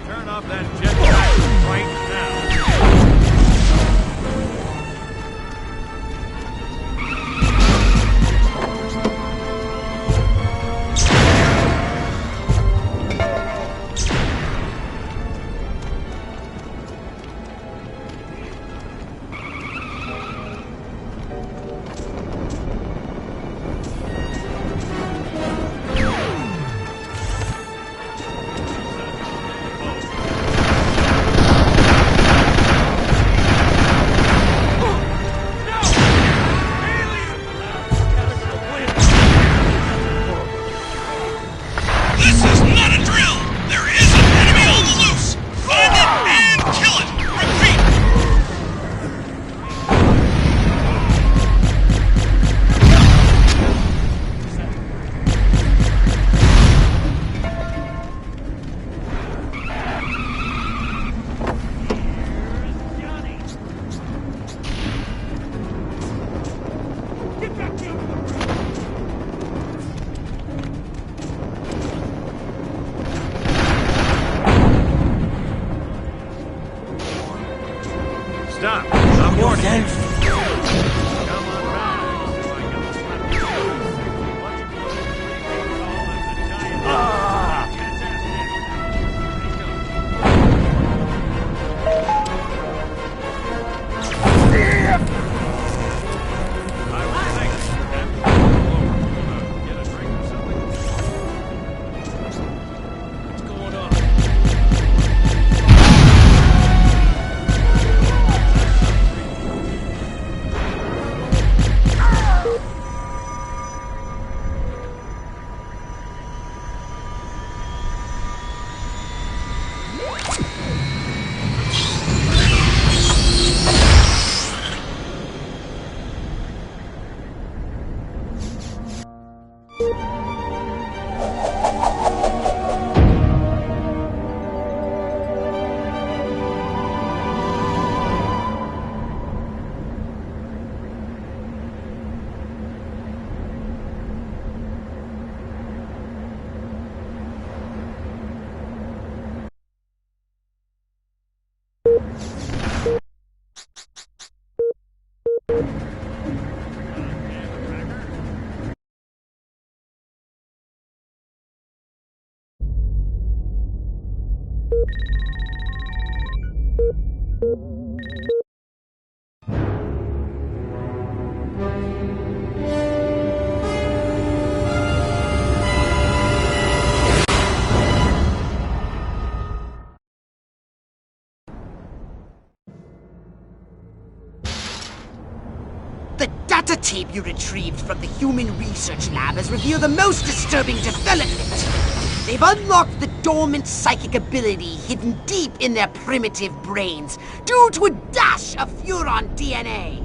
Turn off that jetpack right now. This is not a drill! There is an enemy on the loose! Find it and kill it! Repeat! Stop. I'm warning you. The data tape you retrieved from the Human Research Lab has revealed the most disturbing development. They've unlocked the dormant psychic ability hidden deep in their primitive brains due to a dash of Furon DNA.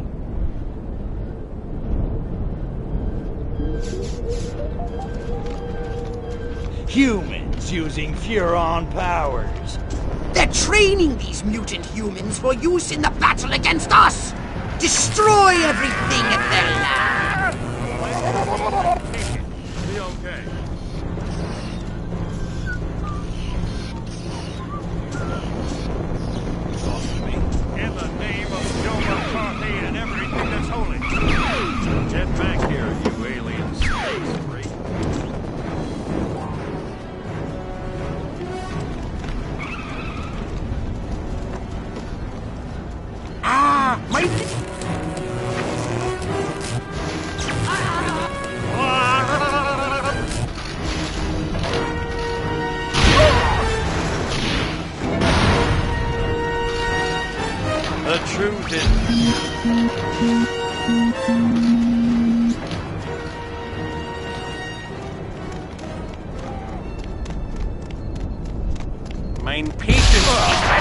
Humans using Furon powers. They're training these mutant humans for use in the battle against us! Destroy everything at their lab! Be okay. In the name of Joe McCarthy and everything that's holy. Get back here, you alien space freak. Ah, my... The truth is... Mein patience.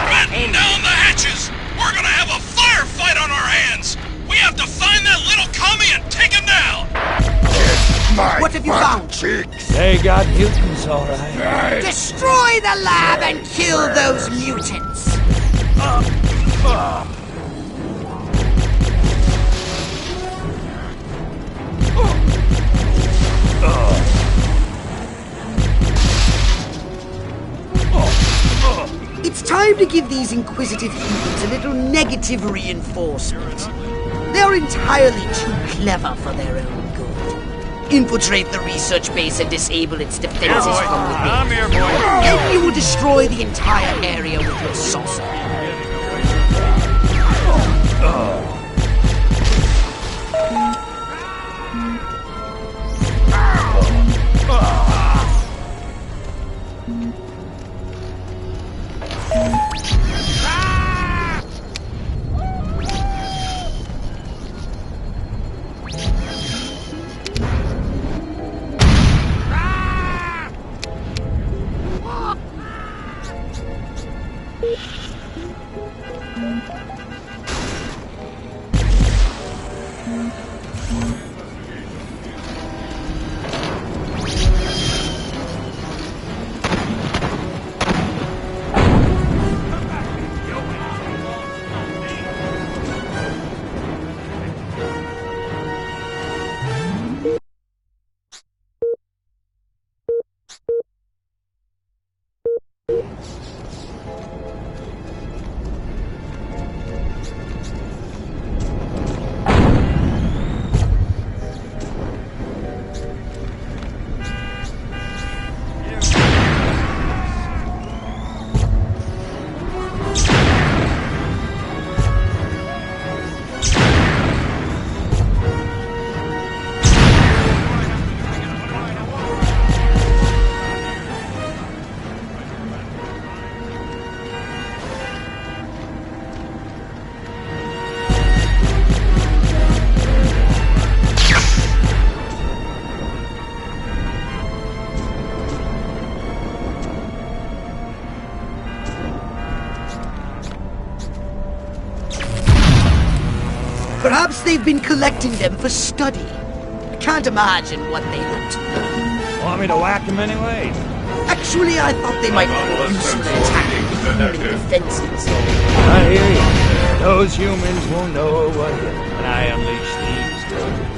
Batten down the hatches! We're gonna have a firefight on our hands! We have to find that little commie and take him down! What have you found? They got mutants, all right. Destroy the lab and kill those mutants! It's time to give these inquisitive humans a little negative reinforcement. They're entirely too clever for their own good. Infiltrate the research base and disable its defenses from within. I'm here, boy. Then you will destroy the entire area with your saucer. Perhaps they've been collecting them for study. I can't imagine what they hope to do. Want me to whack them anyway? Actually, I thought they might be useful attacking human defenses. I hear you. Those humans won't know what hit when I unleash these drugs.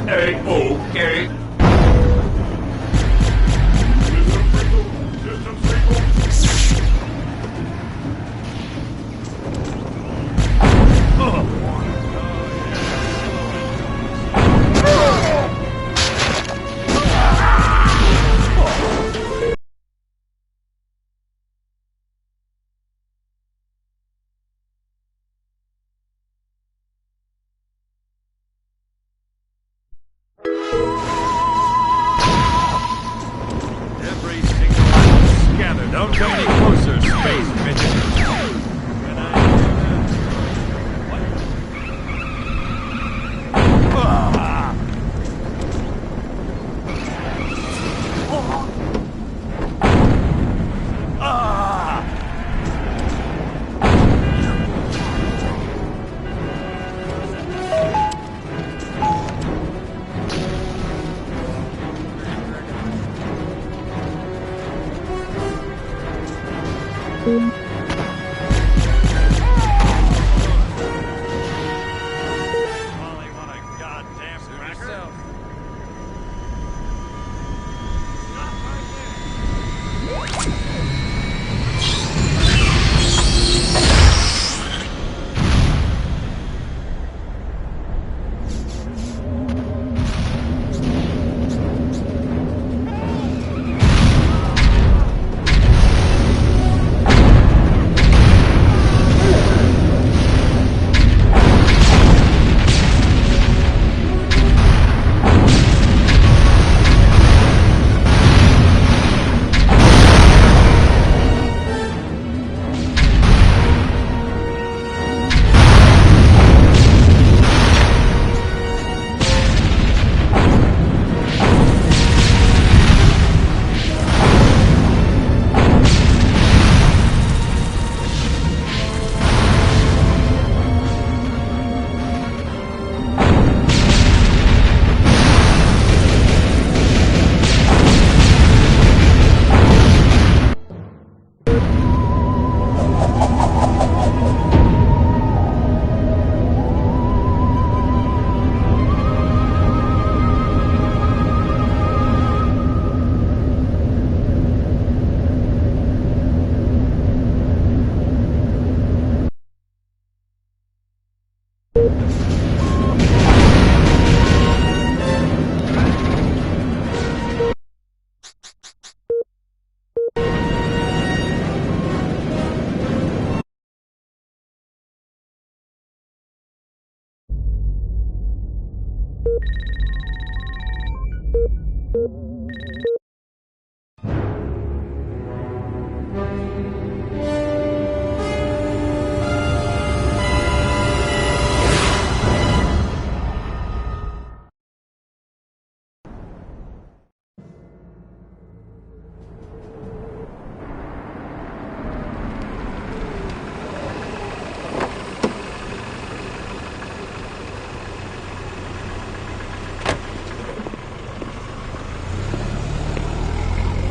Okay. Every single one scattered. Don't come any closer, space midget.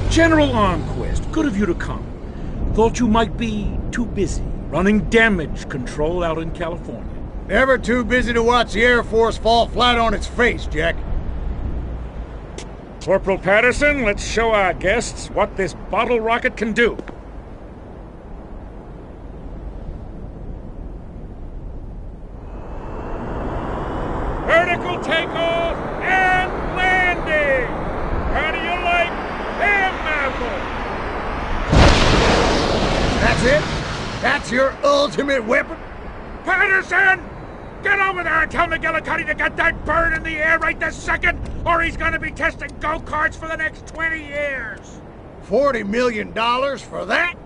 General Armquist, good of you to come. Thought you might be too busy running damage control out in California. Never too busy to watch the Air Force fall flat on its face, Jack. Corporal Patterson, let's show our guests what this bottle rocket can do. Vertical takeoff and landing! How do you like them apples? That's it? That's your ultimate weapon? Patterson! Get over there and tell McGillicuddy to get that bird in the air right this second, or he's gonna be testing go-karts for the next 20 years! $40 million for that?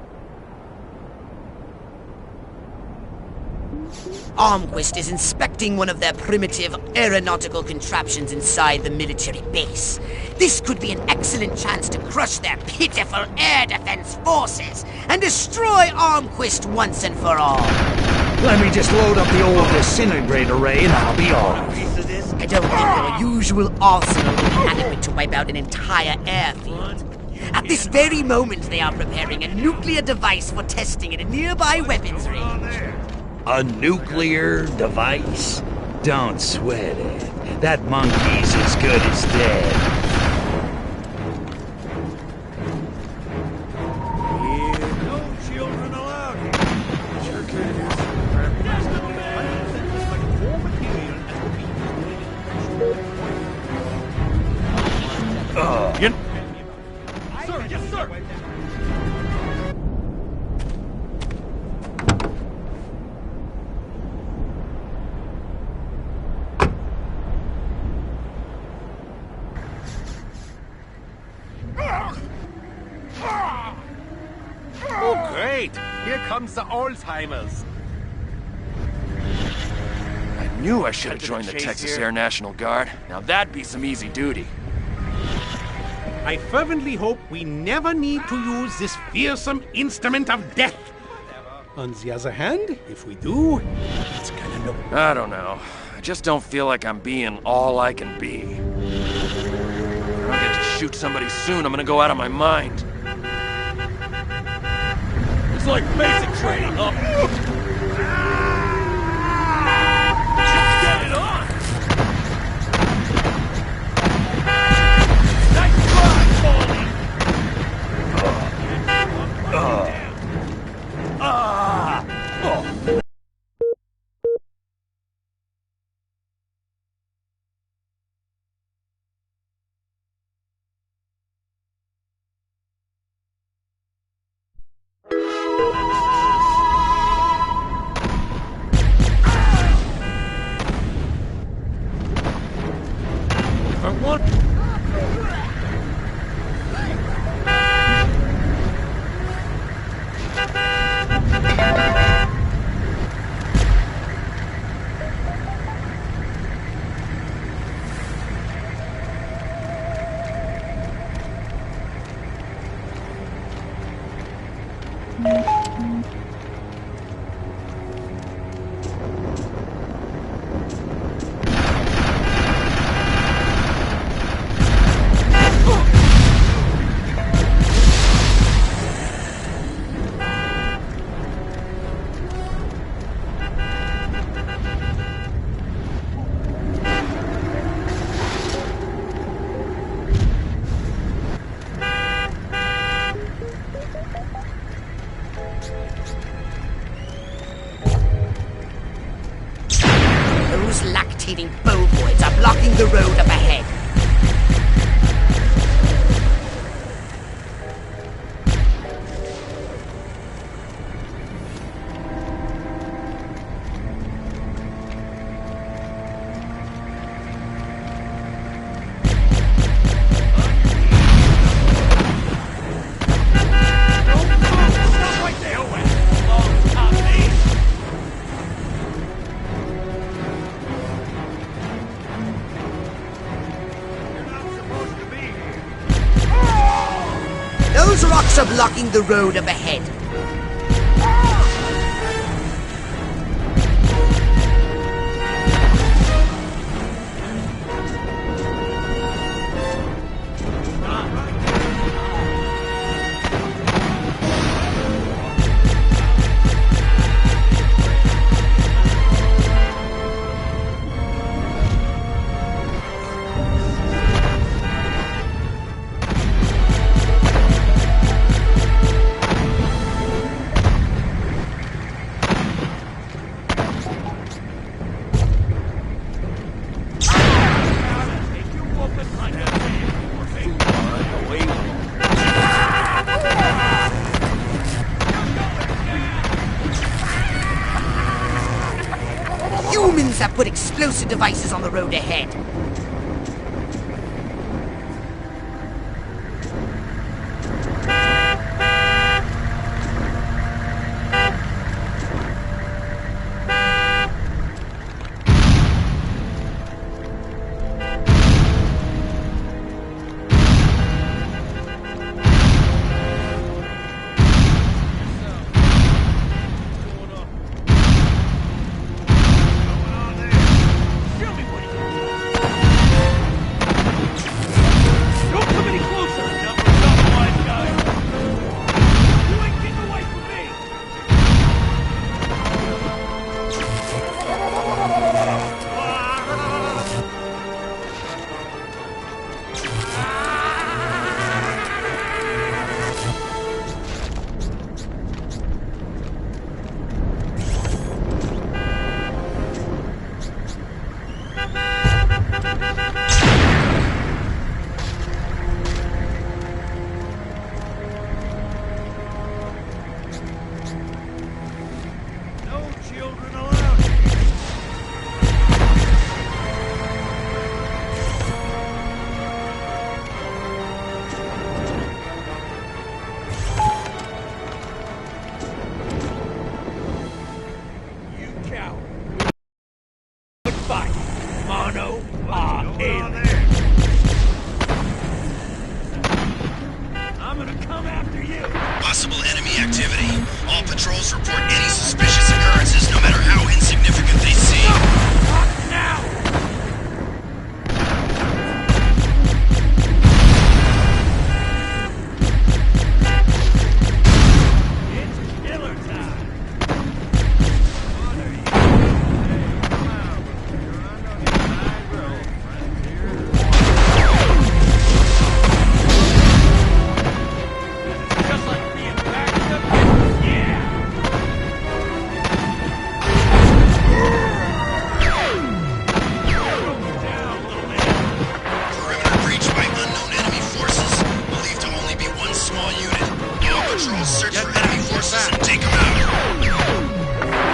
Armquist is inspecting one of their primitive aeronautical contraptions inside the military base. This could be an excellent chance to crush their pitiful air defense forces and destroy Armquist once and for all. Let me just load up the old disintegrator ray and I'll be off. I don't think their usual arsenal will be adequate to wipe out an entire airfield. At this very moment, they are preparing a nuclear device for testing at a nearby weapons range. A nuclear device? Don't sweat it. That monkey's as good as dead. No children allowed here. Sure could use You... Sir, yes, sir! Oh, great! Here comes the Alzheimer's. I knew I should have Bit of joined the chase Texas here. Air National Guard. Now that'd be some easy duty. I fervently hope we never need to use this fearsome instrument of death. On the other hand, if we do, it's gonna look... I don't know. I just don't feel like I'm being all I can be. If I don't get to shoot somebody soon, I'm gonna go out of my mind. It's like basic training, huh? Get it on! Nice try, Paulie! Those lactating bovoids are blocking the road up ahead. Those rocks are blocking the road up ahead. Humans have put explosive devices on the road ahead. coward. Good fight. Mono a him. I'm gonna come after you. Possible enemy activity. All patrols report any suspicious occurrences, no matter how insignificant they seem. Now! It's killer time. Search for enemy forces and take them out.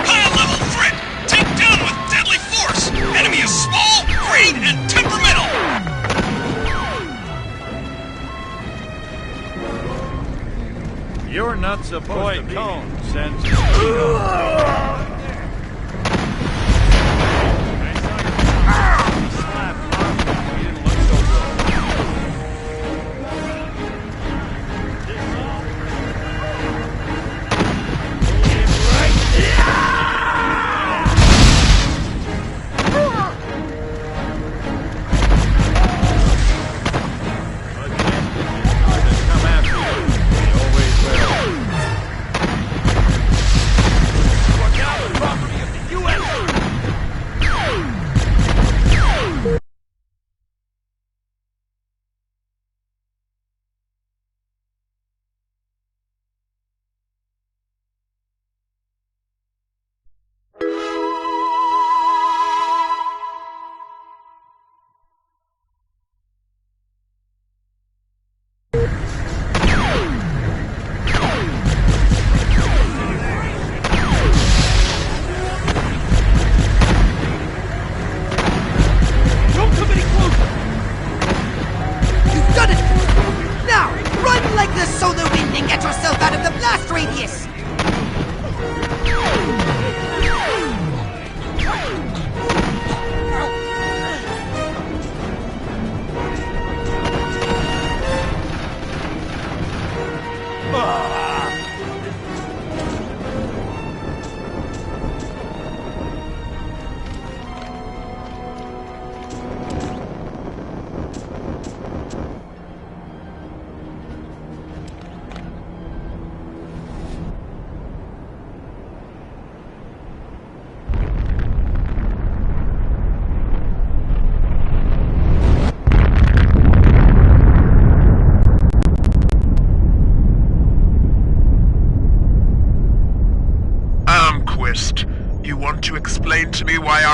High-level threat! Take down with deadly force! Enemy is small, green, and temperamental! You're not supposed to be. Cone sends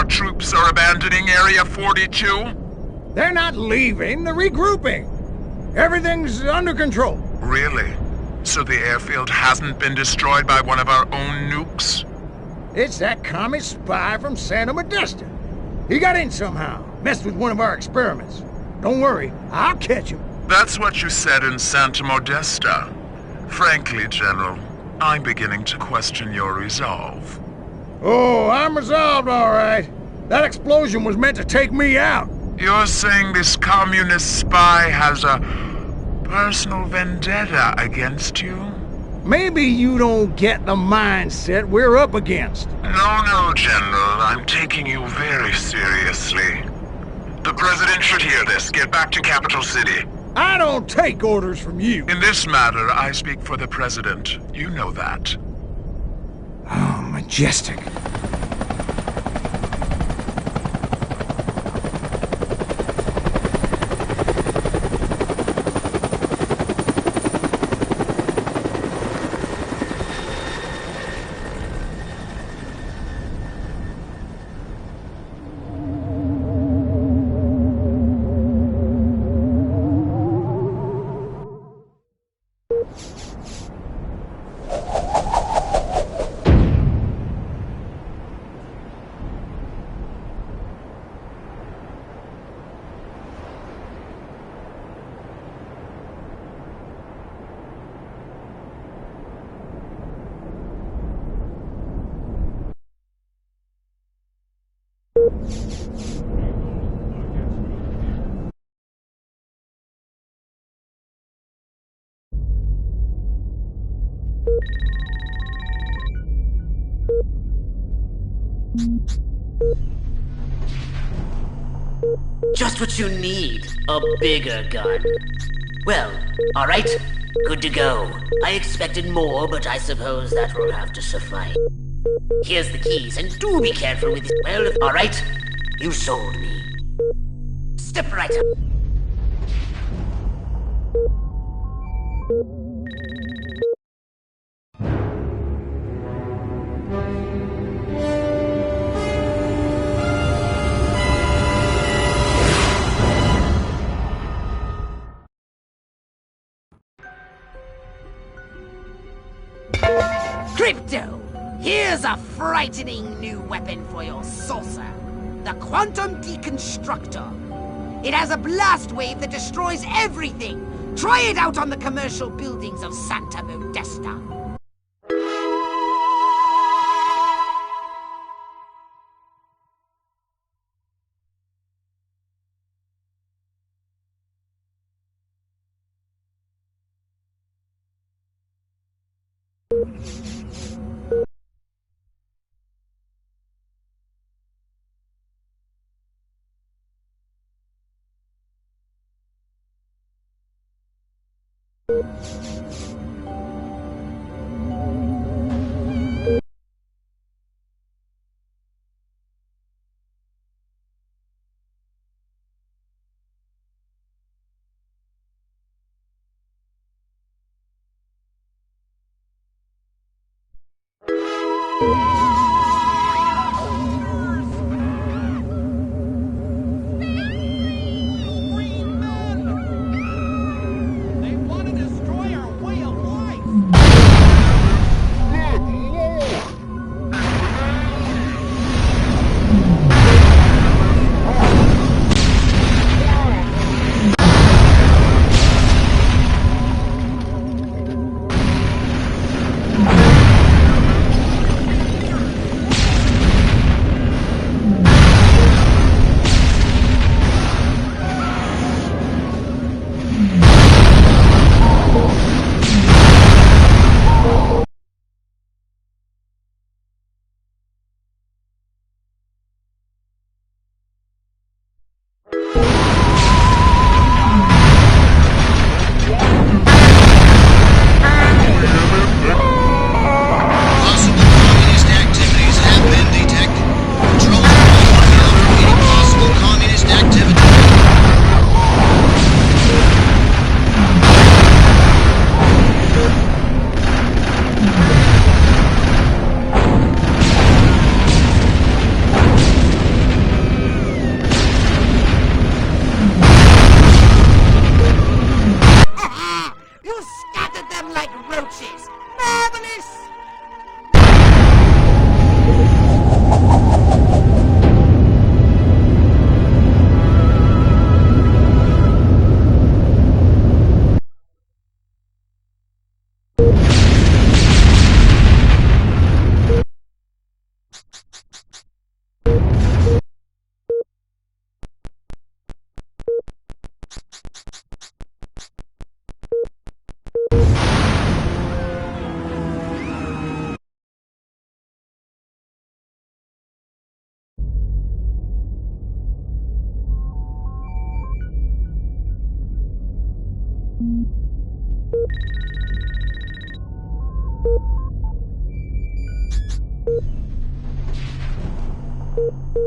Troops are abandoning Area 42? They're not leaving, they're regrouping. Everything's under control. Really? So the airfield hasn't been destroyed by one of our own nukes? It's that commie spy from Santa Modesta. He got in somehow, messed with one of our experiments. Don't worry, I'll catch him. That's what you said in Santa Modesta. Frankly, General, I'm beginning to question your resolve. Oh, I'm resolved, all right. That explosion was meant to take me out. You're saying this communist spy has a personal vendetta against you? Maybe you don't get the mindset we're up against. No, General. I'm taking you very seriously. The President should hear this. Get back to Capital City. I don't take orders from you. In this matter, I speak for the President. You know that. Oh, Majestic. Just what you need, a bigger gun. Well, alright, good to go. I expected more, but I suppose that will have to suffice. Here's the keys, and do be careful with it. Well, alright, you sold me. Step right up. Crypto! Here's a frightening new weapon for your saucer. The Quantum Deconstructor. It has a blast wave that destroys everything. Try it out on the commercial buildings of Santa Modesta.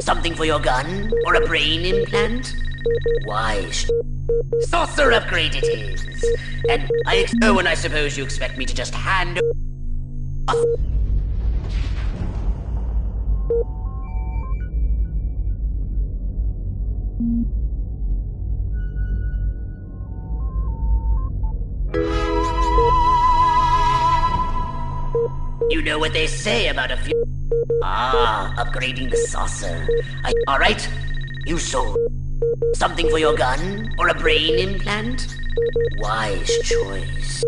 Something for your gun? Or a brain implant? Why, saucer upgrade it is. And oh, and I suppose you expect me to just hand You know what they say about a few... upgrading the saucer. Alright, you sold. Something for your gun? Or a brain implant? Wise choice.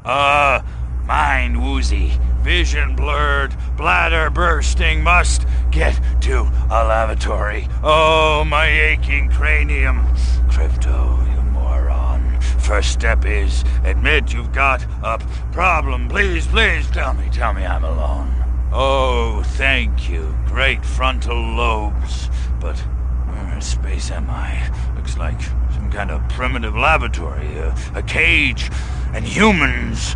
Mind woozy, vision blurred, bladder bursting, must get to a lavatory. Oh, my aching cranium. Crypto, you moron. First step is admit you've got a problem. Please, please, tell me I'm alone. Oh, thank you. Great frontal lobes. But where in space am I? Looks like some kind of primitive laboratory, a cage, and humans.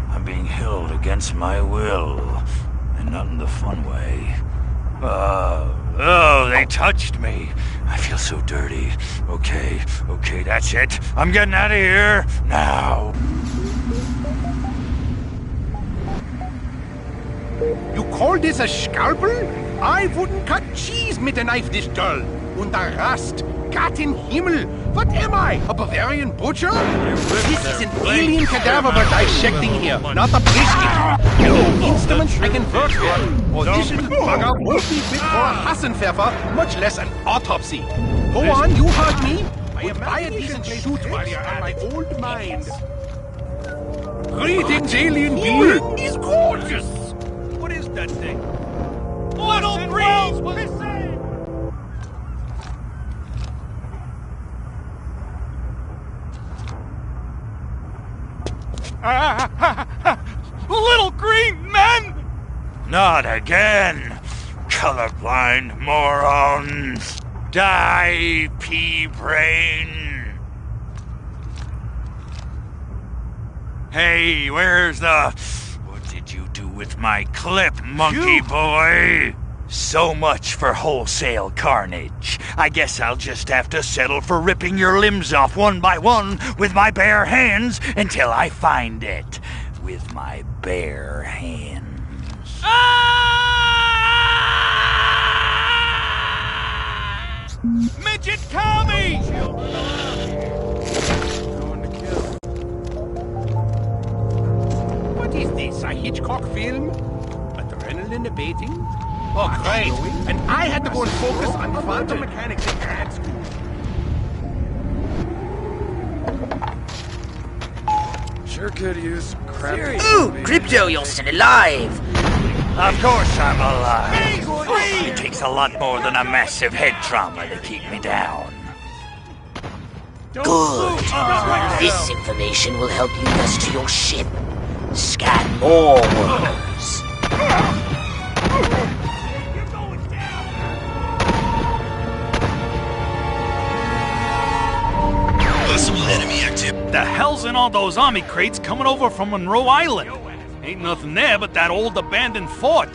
I'm being held against my will, and not in the fun way. Oh, they touched me. I feel so dirty. Okay, that's it. I'm getting out of here now. You call this a scalpel? I wouldn't cut cheese mit a knife this dull. Und der Rast. Gott in Himmel! What am I? A Bavarian butcher? This is an alien cadaver we're dissecting here, not a brisket. No instruments I can work with. Or this little bugger won't be fit for a Hassenpfeffer, much less an autopsy. Go on, you heard me. We'll buy a decent suit while you're on my old mind. Greetings, alien being. He's gorgeous. What is that thing? Little Breeze was saved! Little green men! Not again! Colorblind morons! Die, pea brain! Hey, where's the... What did you do with my clip, monkey boy? So much for wholesale carnage. I guess I'll just have to settle for ripping your limbs off one by one with my bare hands until I find it. With my bare hands. Midget Kami! What is this, a Hitchcock film? Adrenaline abating? Oh, great. And I had to go and focus on quantum mechanics in grad school. Sure could use crap. Ooh, Crypto, you're still alive! Of course I'm alive. It takes a lot more than a massive head trauma to keep me down. Good. This information will help lead us to your ship. Scan more workers. Possible enemy activity. The hell's in all those army crates coming over from Monroe Island? Ain't nothing there but that old abandoned fort.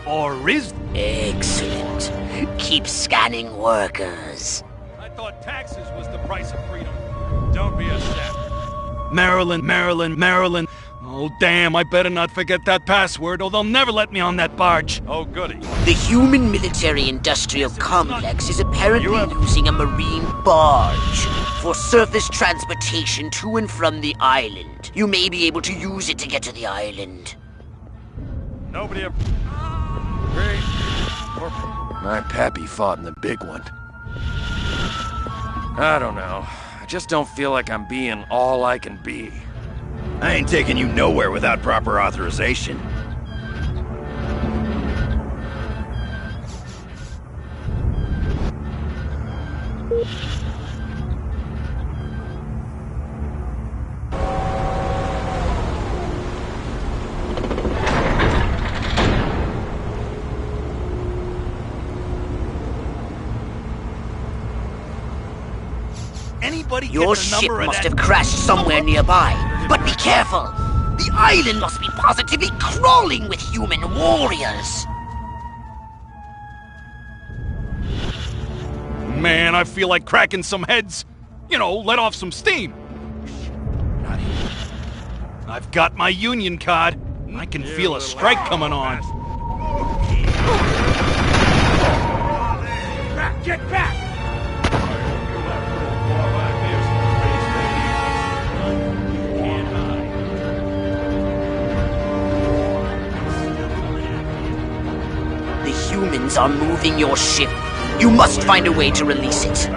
Or is... Excellent. Keep scanning workers. I thought taxes was the price of freedom. Don't be a sap. Maryland. Oh, damn, I better not forget that password or they'll never let me on that barge. Oh, goody. The human military-industrial complex is apparently using a marine barge for surface transportation to and from the island. You may be able to use it to get to the island. Nobody... Great. My pappy fought in the big one. I don't know. I just don't feel like I'm being all I can be. I ain't taking you nowhere without proper authorization. Anybody Your get the ship number of must that... have crashed somewhere nearby. But be careful! The island must be positively crawling with human warriors! Man, I feel like cracking some heads. You know, let off some steam. Not here. I've got my union card. I can feel a strike coming on. Get back! The humans are moving your ship. You must find a way to release it.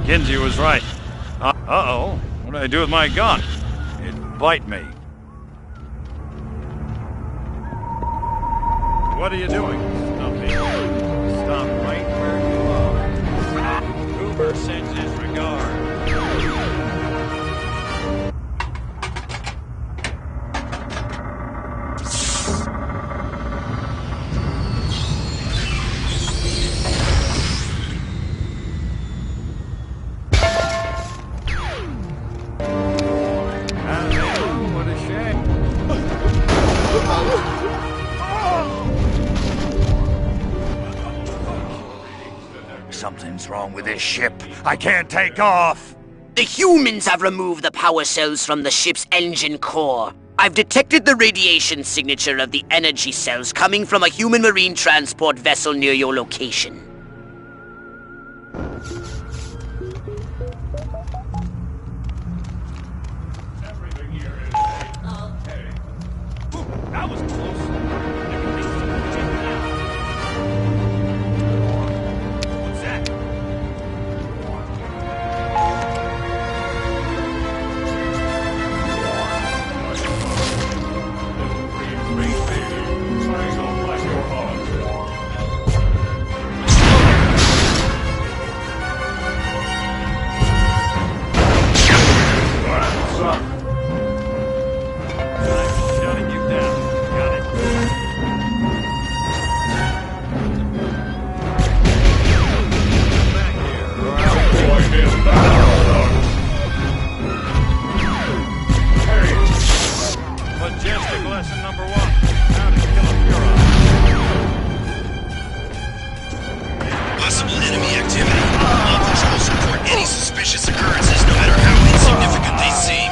Kinsey was right. Uh-oh. What did I do with my gun? It bite me. What are you doing, Stumpy? Stop right where you are. Hoover sends his regards. Something's wrong with this ship. I can't take off. The humans have removed the power cells from the ship's engine core. I've detected the radiation signature of the energy cells coming from a human marine transport vessel near your location. That was close. What's that? Majestic lesson number 1. How to kill a Furon. Possible enemy activity. All patrols report any suspicious occurrences, no matter how insignificant they seem.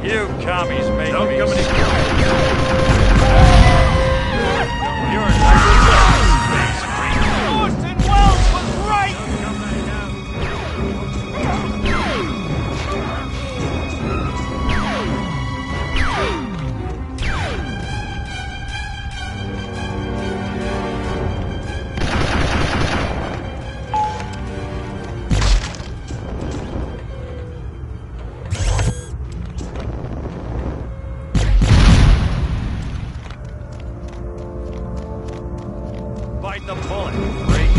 You commies make me... You're Orson Welles was right! Bite the bullet, freak.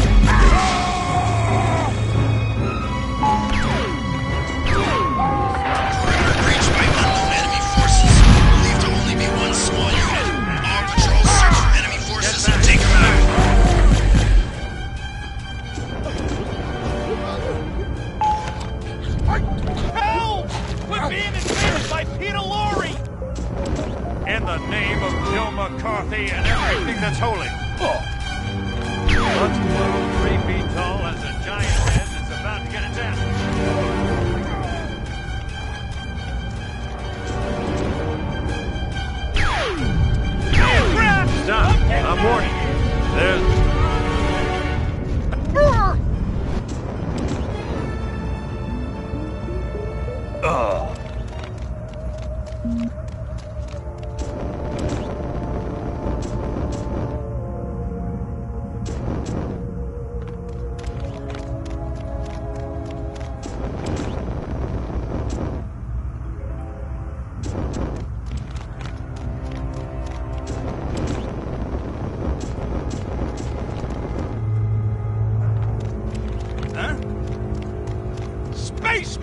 Perimeter breached by unknown enemy forces. Believed to only be one small unit. All patrols search for enemy forces and take them out. Help! We're being invaded by Peter Lorre! In the name of Joe McCarthy and everything that's holy. What's blue, 3 feet tall, has a giant head that's about to get its ass. Stop! I'm warning you. There's...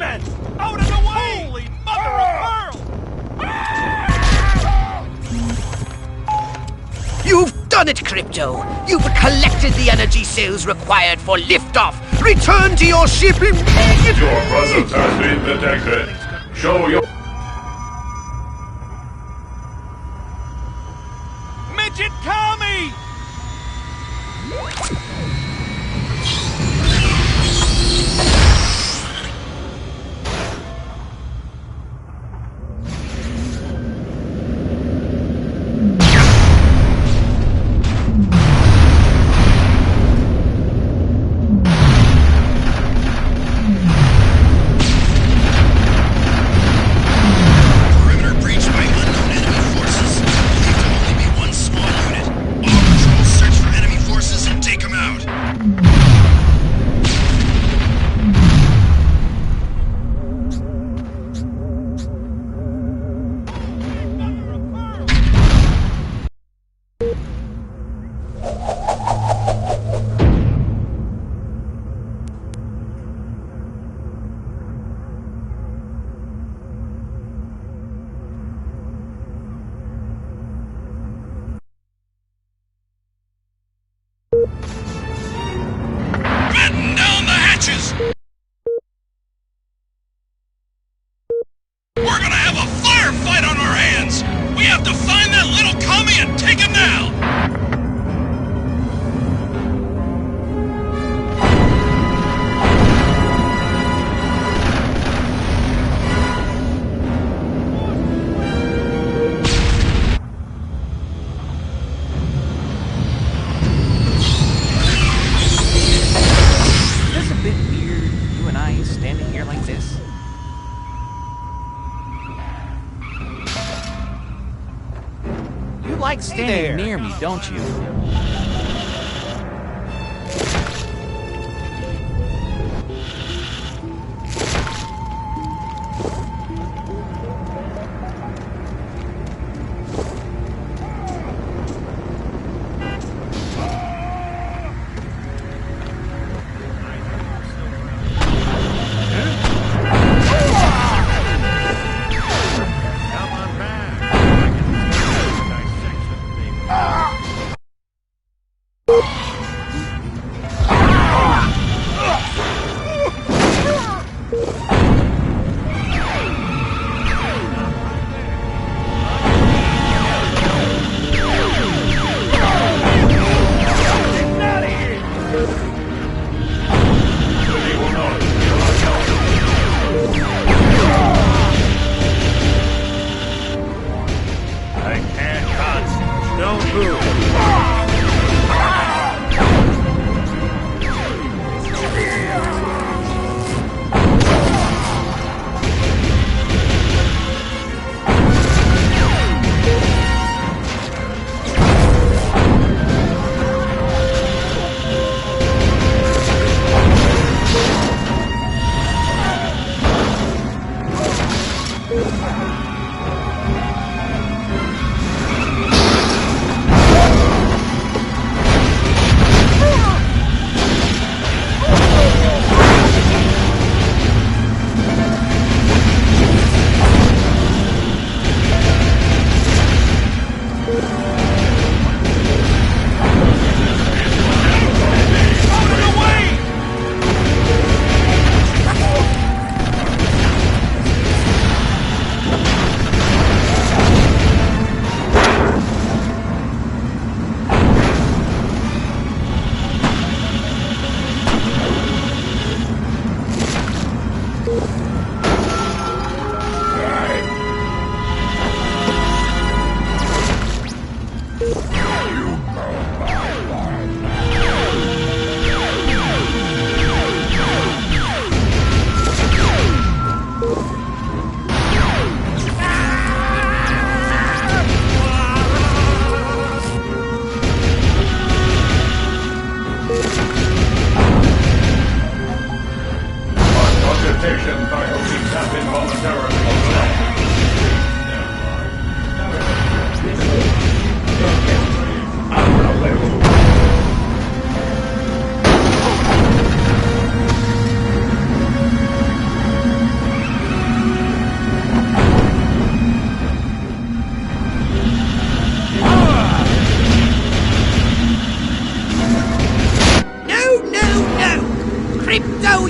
men! Out of the way! Holy mother of pearl! You've done it, Crypto! You've collected the energy cells required for liftoff! Return to your ship immediately! Your presence has been detected. Show your... Midget Kami! Perimeter breached by unknown enemy forces. Believed to only be one small unit. All patrols search for enemy forces and take them out. Batten down the hatches! We're gonna have a firefight on our hands! We have to find that little commie and take him down! Is this a bit weird, you and I standing here like this? You like standing near me, don't you?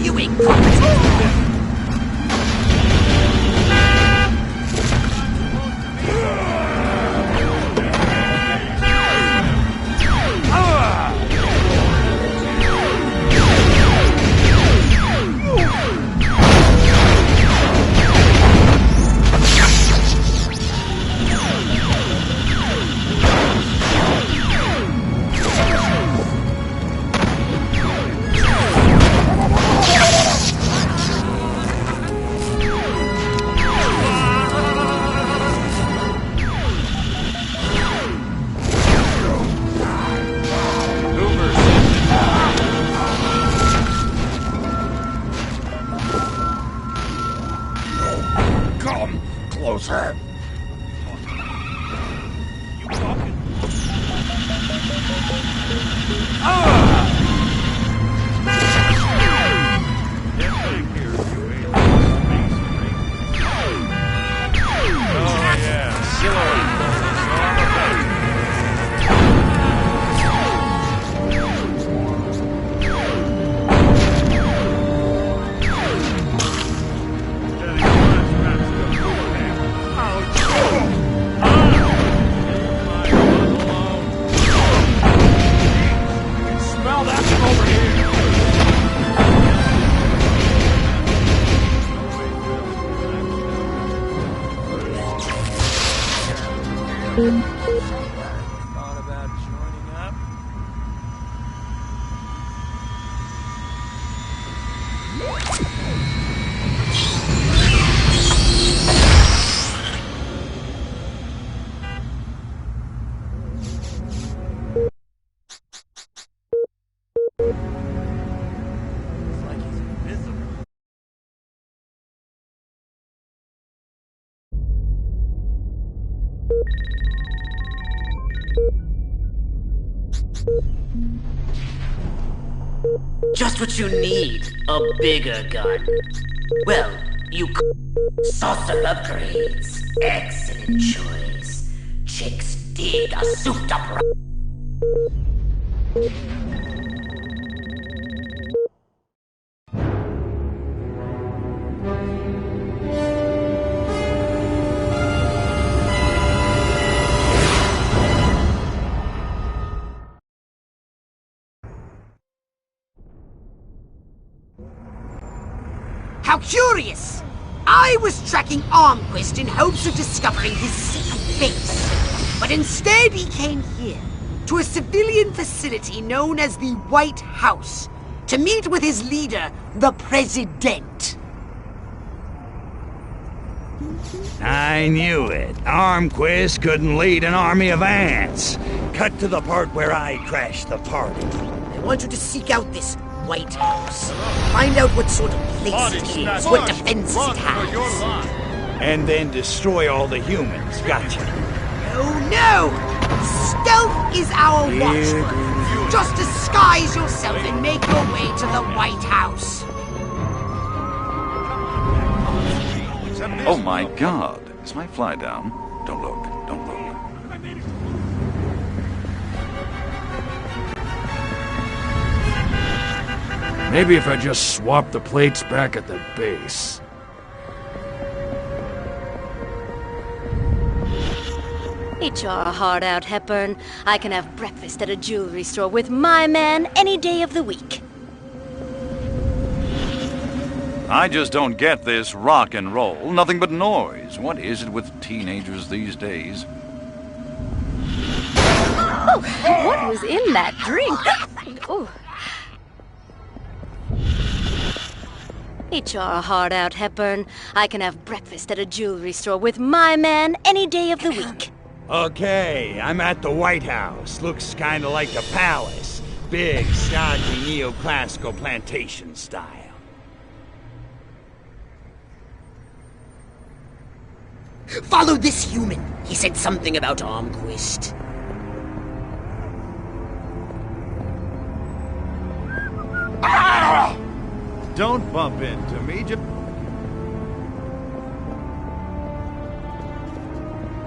you incompetent! Come closer. You talking? Get back here, you ain't masonry. Oh yeah, silhouette. Thought about joining up. Looks like he's invisible. Just what you need, a bigger gun. Well, you saucer upgrades. Excellent choice. Chicks dig a souped-up How curious! I was tracking Armquist in hopes of discovering his secret base. But instead he came here, to a civilian facility known as the White House, to meet with his leader, the President. I knew it. Armquist couldn't lead an army of ants. Cut to the part where I crashed the party. I want you to seek out this White House. Find out what sort of place it is, what defenses it has. And then destroy all the humans. Gotcha. No! Stealth is our watchword. Just disguise yourself and make your way to the White House. Oh my god. Is my fly down? Don't look. Don't look. Maybe if I just swap the plates back at the base. Eat your heart out, Hepburn. I can have breakfast at a jewelry store with my man any day of the week. I just don't get this rock and roll. Nothing but noise. What is it with teenagers these days? Oh, what was in that drink? Oh. Eat your heart out, Hepburn. I can have breakfast at a jewelry store with my man any day of the week. Okay, I'm at the White House. Looks kinda like a palace. Big, stodgy, neoclassical plantation style. Follow this human. He said something about Armquist. Ah! Don't bump into me.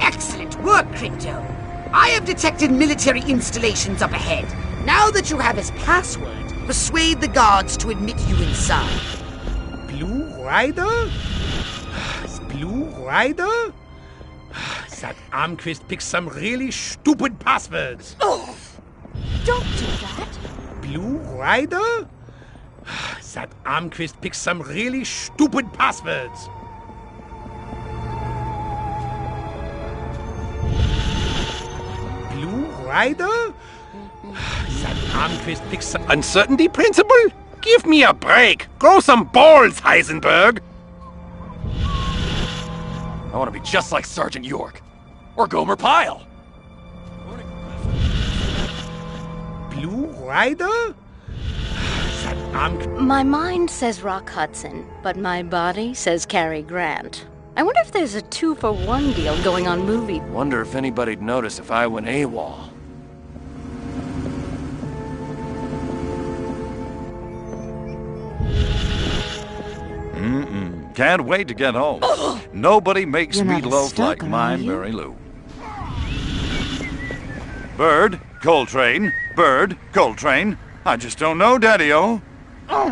Excellent work, Crypto. I have detected military installations up ahead. Now that you have his password, Persuade the guards to admit you inside. Blue Rider? Blue Rider? That Armquist picks some really stupid passwords. Oh, don't do that. Blue Rider? That Armquist picks some really stupid passwords. Blue Rider? That Armquist picks some... Uncertainty principle? Give me a break. Grow some balls, Heisenberg. I want to be just like Sergeant York. Or Gomer Pyle. Blue Rider? My mind says Rock Hudson, but my body says Cary Grant. I wonder if there's a 2-for-1 deal going on movie. Wonder if anybody'd notice if I went AWOL. Can't wait to get home. Nobody makes You're not a meatloaf stalker, like my are you? Mary Lou. Bird, Coltrane, Bird, Coltrane. I just don't know, Daddy-O. Oh.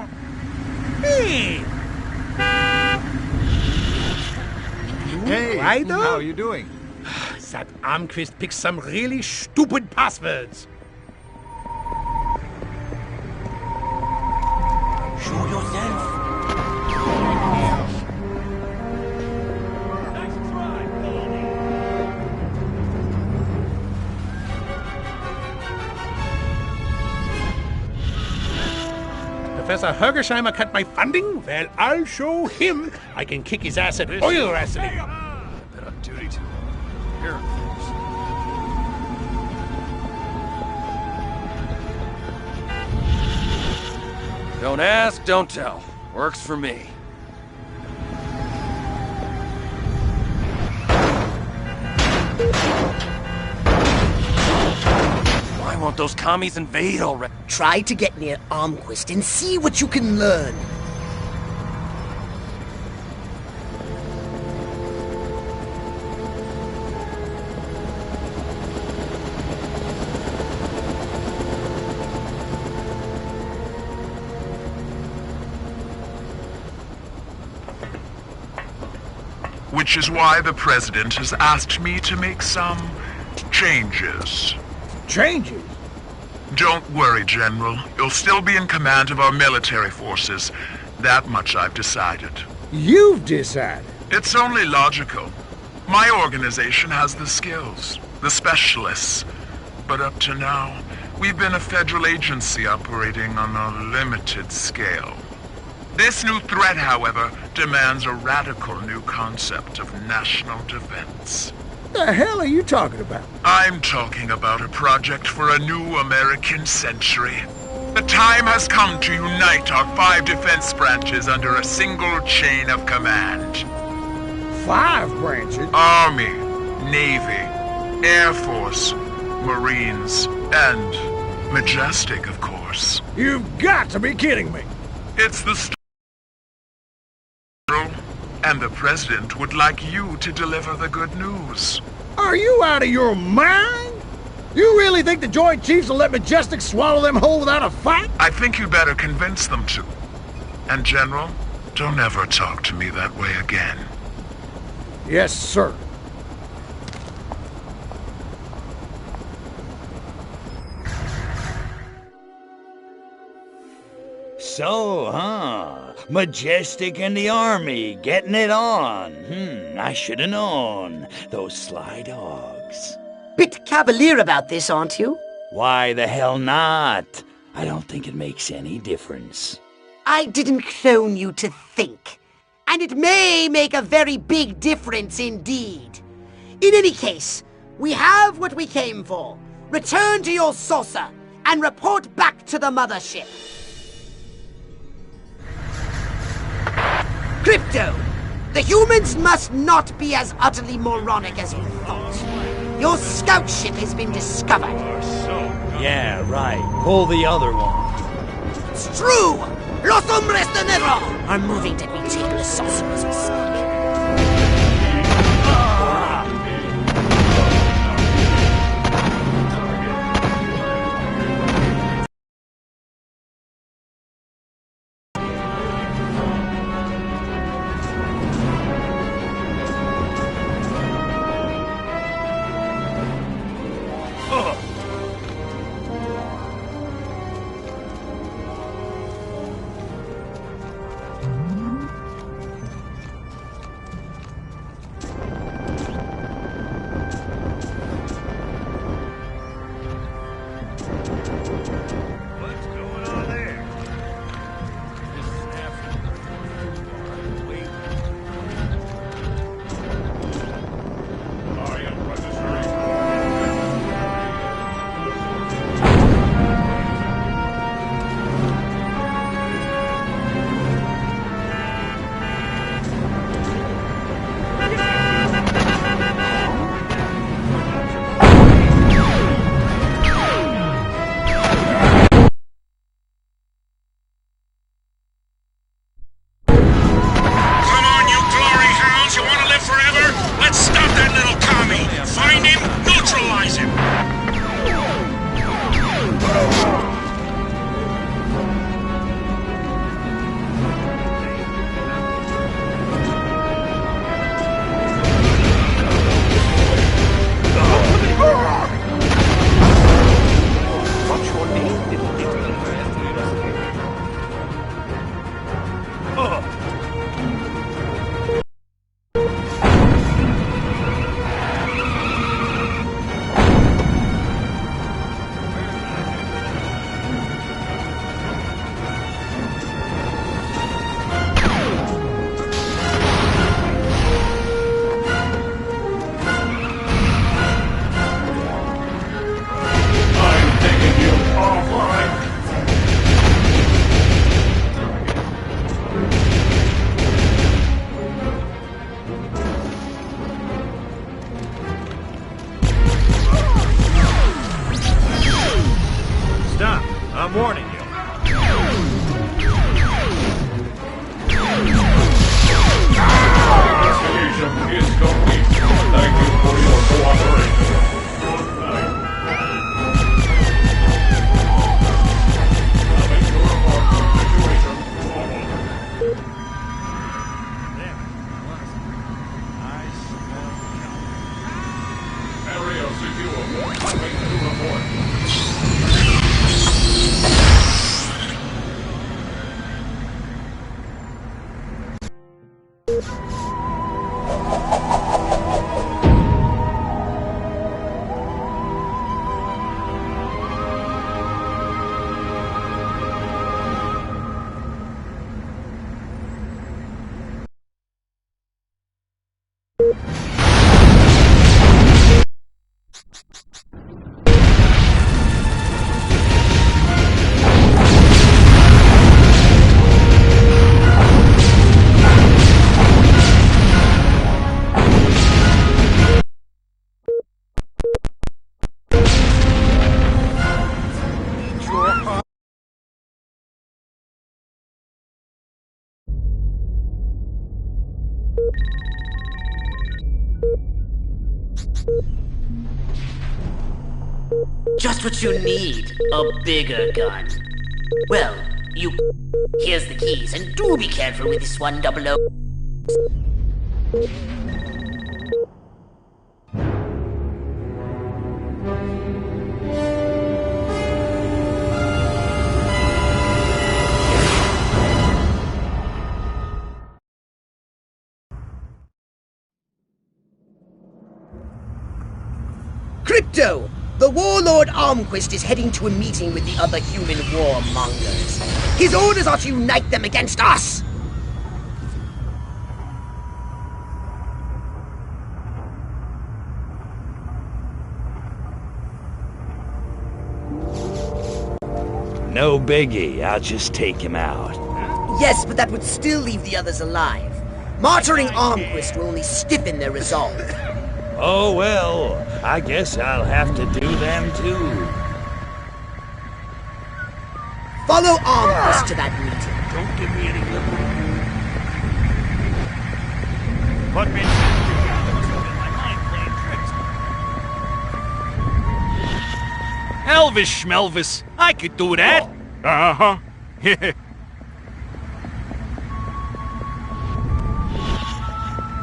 Hey! Hey, Rider? how are you doing? That Armquist picks some really stupid passwords. Show yourself. Professor Hergersheimer cut my funding? Well, I'll show him I can kick his ass at oil wrestling. Been on duty too long. Here are things. Don't ask, don't tell. Works for me. Why won't those commies invade already? Try to get near Armquist and see what you can learn. Which is why the President has asked me to make some changes. Changes? Don't worry, General. You'll still be in command of our military forces. That much I've decided. You've decided? It's only logical. My organization has the skills, the specialists. But up to now, we've been a federal agency operating on a limited scale. This new threat, however, demands a radical new concept of national defense. The hell are you talking about? I'm talking about a project for a new American century. The time has come to unite our 5 defense branches under a single chain of command. 5 branches? Army, Navy, Air Force, Marines, and Majestic, of course. You've got to be kidding me! It's the story, and the President would like you to deliver the good news. Are you out of your mind? You really think the Joint Chiefs will let Majestic swallow them whole without a fight? I think you better convince them to. And General, don't ever talk to me that way again. Yes, sir. So, huh? Majestic and the Army, getting it on. I should have known. Those sly dogs. Bit cavalier about this, aren't you? Why the hell not? I don't think it makes any difference. I didn't clone you to think. And it may make a very big difference indeed. In any case, we have what we came for. Return to your saucer and report back to the mothership. Crypto, the humans must not be as utterly moronic as we thought. Your scout ship has been discovered. Yeah, right. Pull the other one. It's true! Los Hombres de Negro are moving to retake the saucer as we speak. warning you. Investigation is complete. Thank you for your cooperation. Area secure. Wait to report. Just what you need, a bigger gun. Well, here's the keys, and do be careful with this one, 00. Crypto! The warlord Armquist is heading to a meeting with the other human warmongers. His orders are to unite them against us! No biggie, I'll just take him out. Yes, but that would still leave the others alive. Martyring Armquist will only stiffen their resolve. Oh well, I guess I'll have to do them too. Follow Armquist to that meeting. Don't give me any Put me Elvis Schmelvis, I could do that. Uh-huh.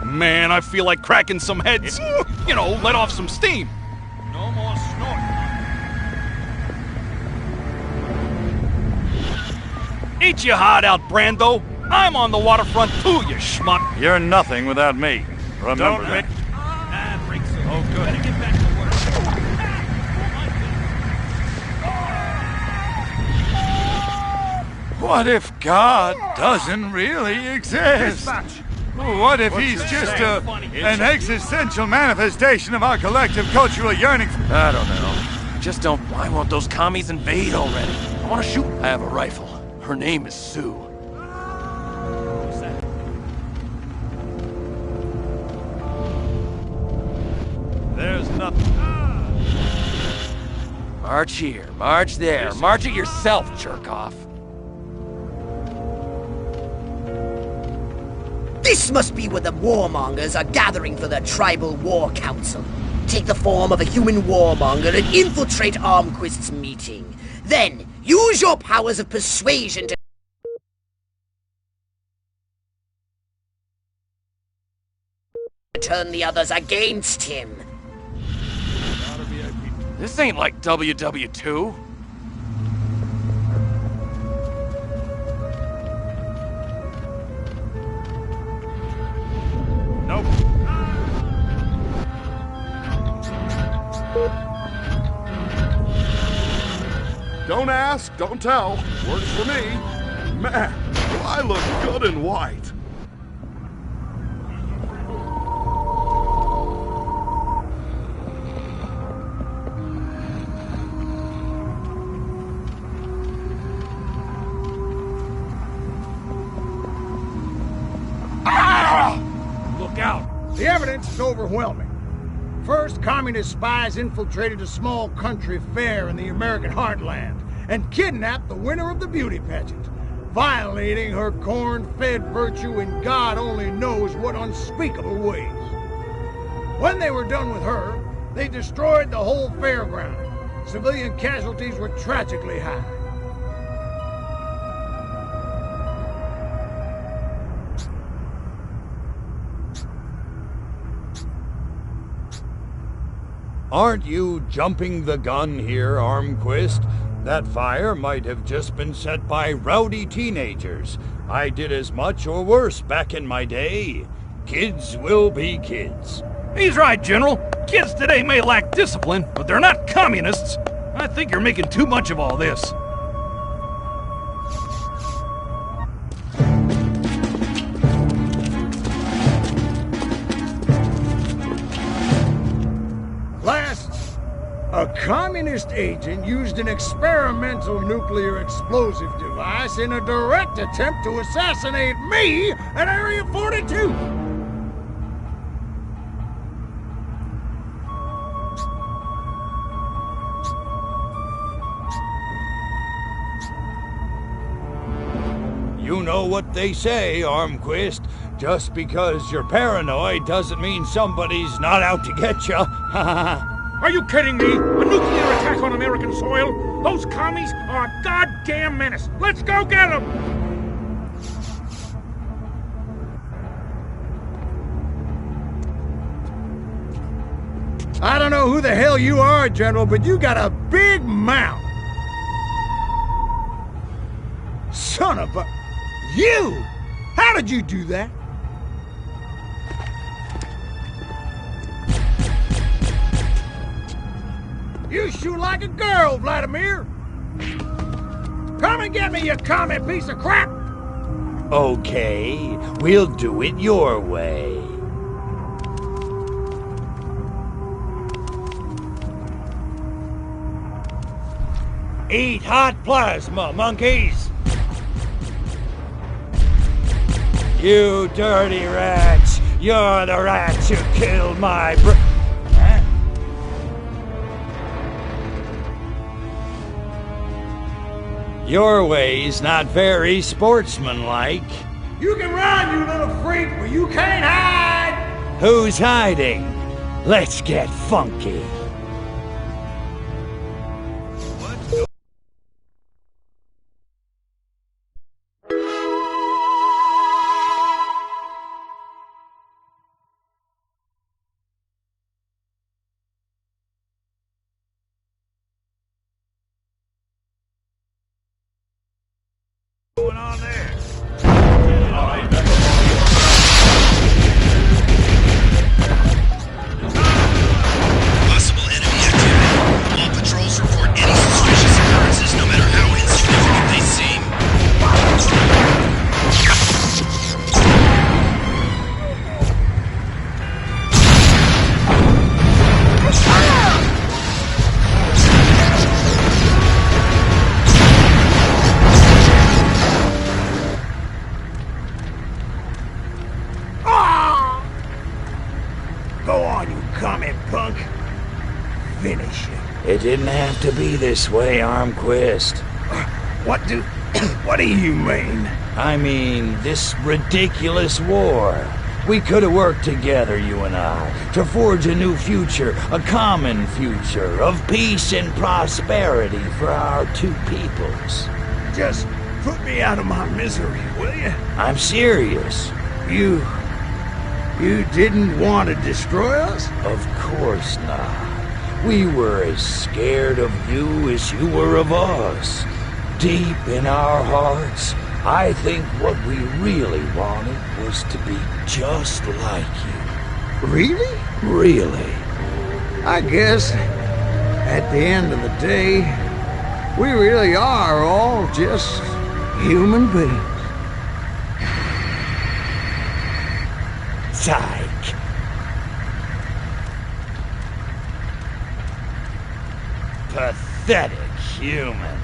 Man, I feel like cracking some heads. You know, let off some steam. No more snort. Eat your heart out, Brando. I'm on the waterfront too, you schmuck. You're nothing without me. Remember that. Oh, good. Better get back to work. What if God doesn't really exist? What if he's just an existential manifestation of our collective cultural yearnings? I don't know. Just don't. Why won't those commies invade already? I want to shoot. I have a rifle. Her name is Sue. What's that? There's nothing. March here, march there, march it yourself, jerk off. This must be where the warmongers are gathering for their tribal war council. Take the form of a human warmonger and infiltrate Armquist's meeting. Then, use your powers of persuasion to turn the others against him. This ain't like WW2. Nope. Don't ask, don't tell. Works for me. Man, do I look good in white. Look out! The evidence is overwhelming. First, communist spies infiltrated a small country fair in the American heartland and kidnapped the winner of the beauty pageant, violating her corn-fed virtue in God only knows what unspeakable ways. When they were done with her, they destroyed the whole fairground. Civilian casualties were tragically high. Aren't you jumping the gun here, Armquist? That fire might have just been set by rowdy teenagers. I did as much or worse back in my day. Kids will be kids. He's right, General. Kids today may lack discipline, but they're not communists. I think you're making too much of all this. A communist agent used an experimental nuclear explosive device in a direct attempt to assassinate me at Area 42! You know what they say, Armquist. Just because you're paranoid doesn't mean somebody's not out to get you. Are you kidding me? A nuclear attack on American soil? Those commies are a goddamn menace. Let's go get them! I don't know who the hell you are, General, but you got a big mouth. Son of a... You! How did you do that? You shoot like a girl, Vladimir! Come and get me, you commie piece of crap! Okay, we'll do it your way. Eat hot plasma, monkeys! You dirty rats! You're the rats who killed my Your way's not very sportsmanlike. You can run, you little freak, but you can't hide! Who's hiding? Let's get funky. What's going on there? Possible enemy activity. All patrols report any suspicious occurrences, no matter how insignificant they seem. Go on, you commie punk. Finish it. It didn't have to be this way, Armquist. What do you mean? I mean, this ridiculous war. We could have worked together, you and I, to forge a new future, a common future of peace and prosperity for our two peoples. Just put me out of my misery, will you? I'm serious. You didn't want to destroy us? Of course not. We were as scared of you as you were of us. Deep in our hearts, I think what we really wanted was to be just like you. Really? Really. I guess, at the end of the day, we really are all just human beings. Psych. Pathetic human.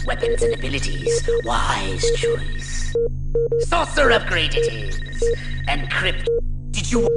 Weapons and abilities. Wise choice. Saucer upgrade it is. And Crypt... Did you...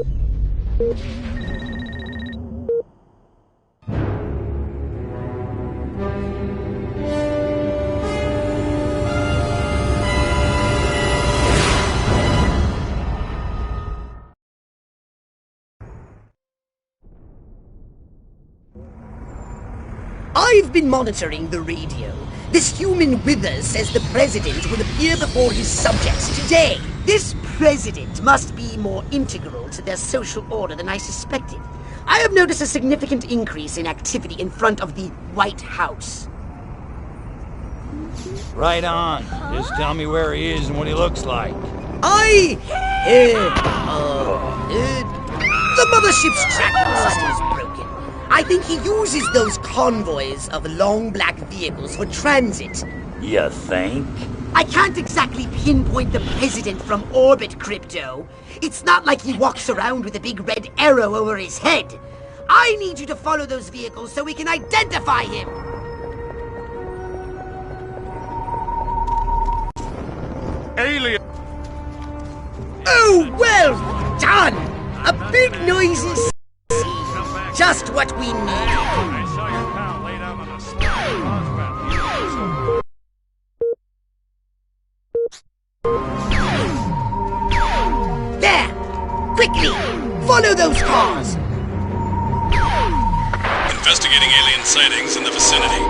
I've been monitoring the radio. This human Withers says the president will appear before his subjects today. This president must be more integral to their social order than I suspected. I have noticed a significant increase in activity in front of the White House. Right on. Just tell me where he is and what he looks like. The mothership's tracking system is broken. I think he uses those convoys of long black vehicles for transit. You think? I can't exactly pinpoint the president from orbit, Crypto. It's not like he walks around with a big red arrow over his head. I need you to follow those vehicles so we can identify him. Alien! Oh, well done! A big noisy scene. Just what we need. I saw your pal laid out on a slab. There! Quickly! Follow those cars! Investigating alien sightings in the vicinity.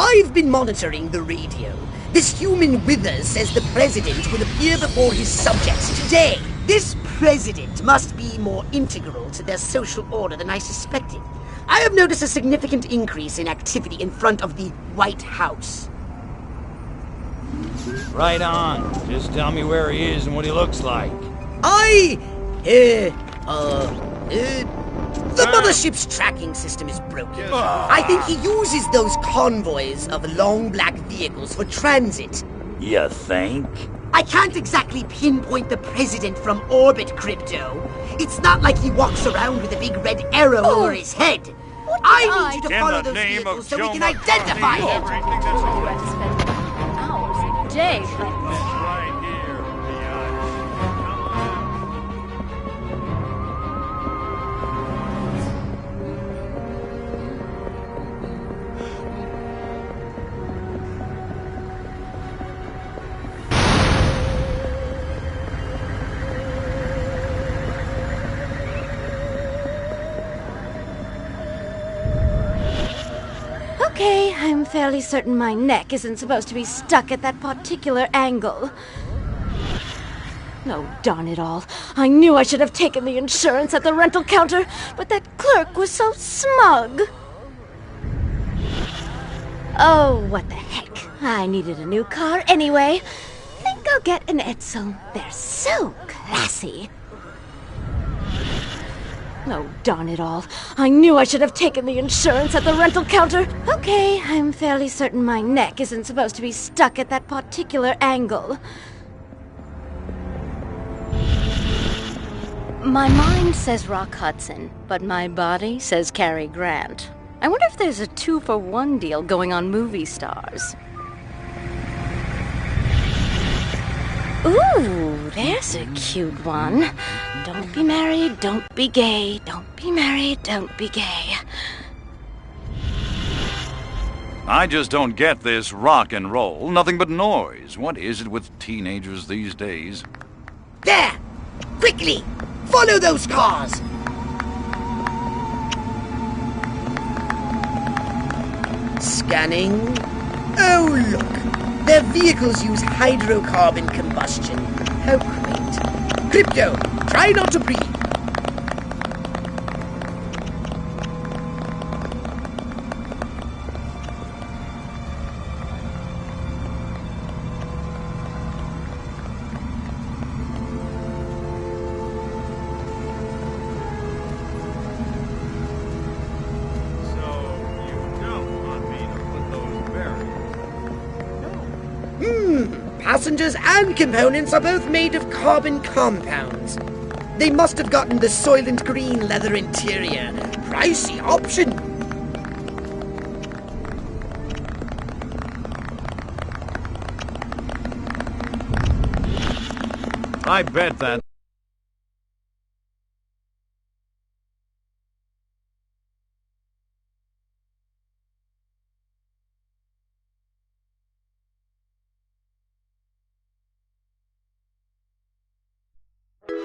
I've been monitoring the radio. This human Withers says the president will appear before his subjects today. This president must be more integral to their social order than I suspected. I have noticed a significant increase in activity in front of the White House. Right on. Just tell me where he is and what he looks like. The mothership's tracking system is broken. I think he uses those convoys of long black vehicles for transit. You think? I can't exactly pinpoint the president from orbit, Crypto. It's not like he walks around with a big red arrow over his head. I need you to follow those vehicles so we can identify him. Everything that's holding Hours a day. right here. Okay, I'm fairly certain my neck isn't supposed to be stuck at that particular angle. Oh, darn it all. I knew I should have taken the insurance at the rental counter, but that clerk was so smug. Oh, what the heck. I needed a new car anyway. Think I'll get an Edsel. They're so classy. Oh, darn it all. I knew I should have taken the insurance at the rental counter. Okay, I'm fairly certain my neck isn't supposed to be stuck at that particular angle. My mind says Rock Hudson, but my body says Cary Grant. I wonder if there's a 2-for-1 deal going on Movie Stars. Ooh, there's a cute one. Don't be married, don't be gay. Don't be married, don't be gay. I just don't get this rock and roll. Nothing but noise. What is it with teenagers these days? There! Quickly! Follow those cars! Scanning. Oh, look. Their vehicles use hydrocarbon combustion. How quaint. Crypto, try not to breathe. passengers and components are both made of carbon compounds. They must have gotten the Soylent Green leather interior. Pricey option. I bet that.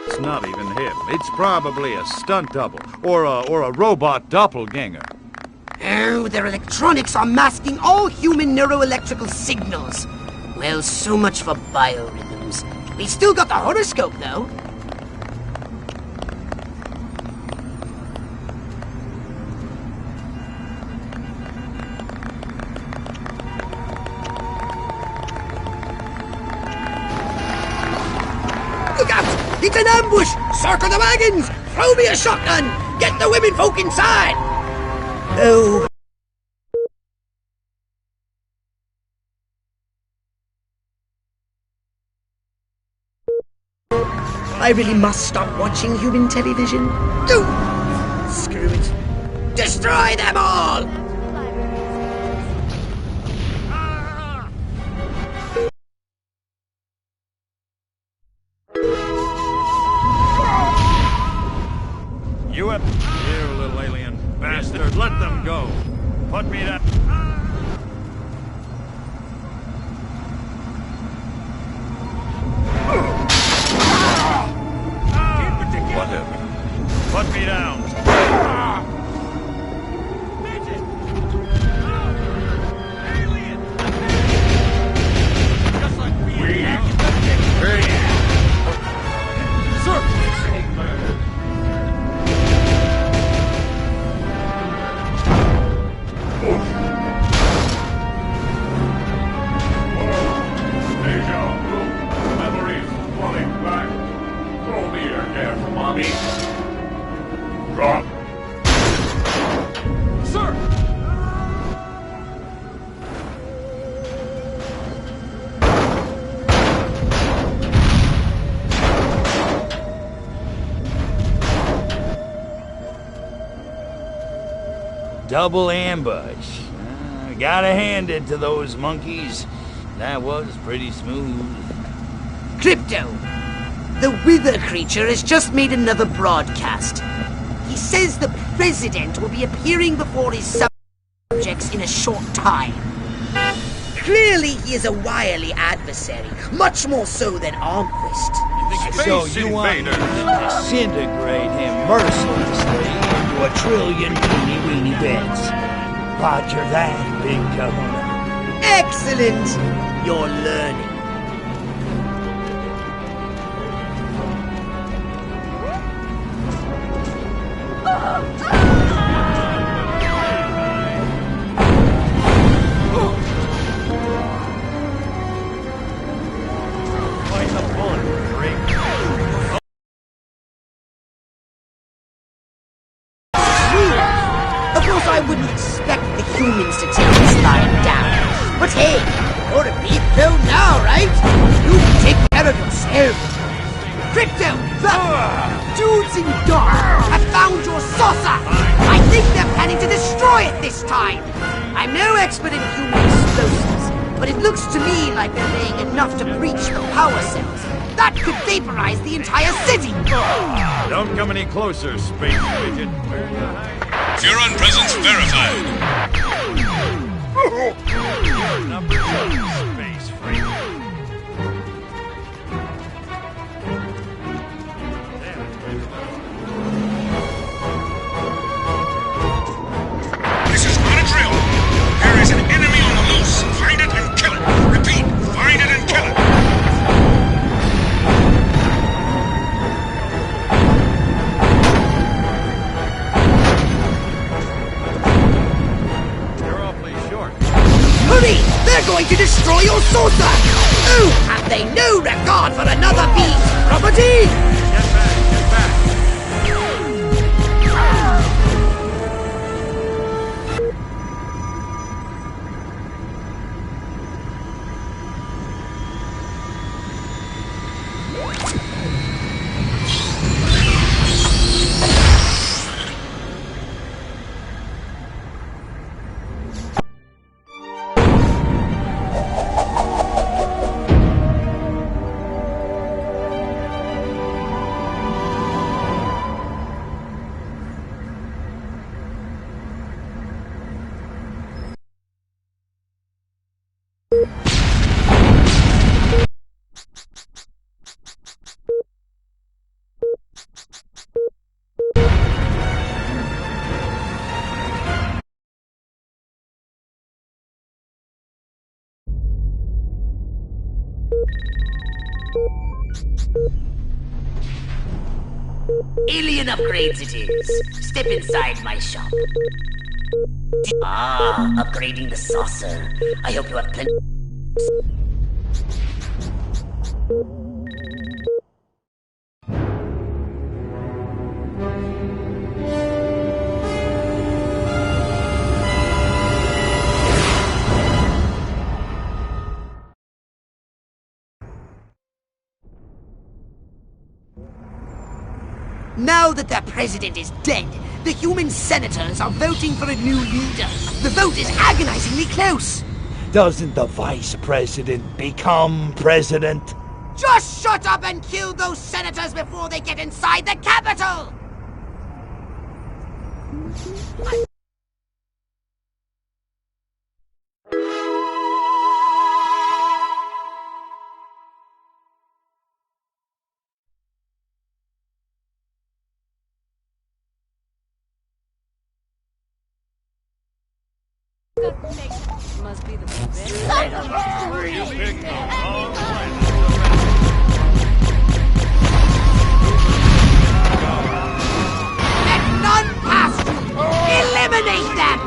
It's not even him. It's probably a stunt double or a robot doppelganger. Oh, their electronics are masking all human neuroelectrical signals. Well, so much for biorhythms. We still got the horoscope, though. Look out! It's an ambush! Circle the wagons! Throw me a shotgun! Get the women folk inside! Oh. I really must stop watching human television. Screw it. Destroy them all! You little alien bastard, let them go. Put me down. Whatever. Put me down. Double ambush. Gotta hand it to those monkeys. That was pretty smooth. Crypto! The Wither creature has just made another broadcast. He says the President will be appearing before his subjects in a short time. Clearly he is a wily adversary, much more so than Armquist. So you want me to disintegrate him mercilessly into a trillion teeny-weeny bits. Roger that, big kahuna. Excellent! You're learning. I wouldn't expect the humans to take this line down. But hey, you're a beat though now, right? You take care of yourself. Crypto, dudes in dark have found your saucer. I think they're planning to destroy it this time. I'm no expert in human explosives, but it looks to me like they're laying enough to breach the power cells. That could vaporize the entire city. Don't come any closer, space midget. Furon presence verified. Number 1, space freak. This is not a drill. There is an enemy on the loose. Find it and kill it. Repeat, find it and kill it. Hurry! They're going to destroy your saucer! Oh, have they no regard for another being's property? Get back! million upgrades it is. Step inside my shop. Ah, upgrading the saucer. I hope you have plenty. Now that the president is dead, the human senators are voting for a new leader. The vote is agonizingly close. Doesn't the vice president become president? Just shut up and kill those senators before they get inside the Capitol! Must be the Let none pass you! Eliminate them!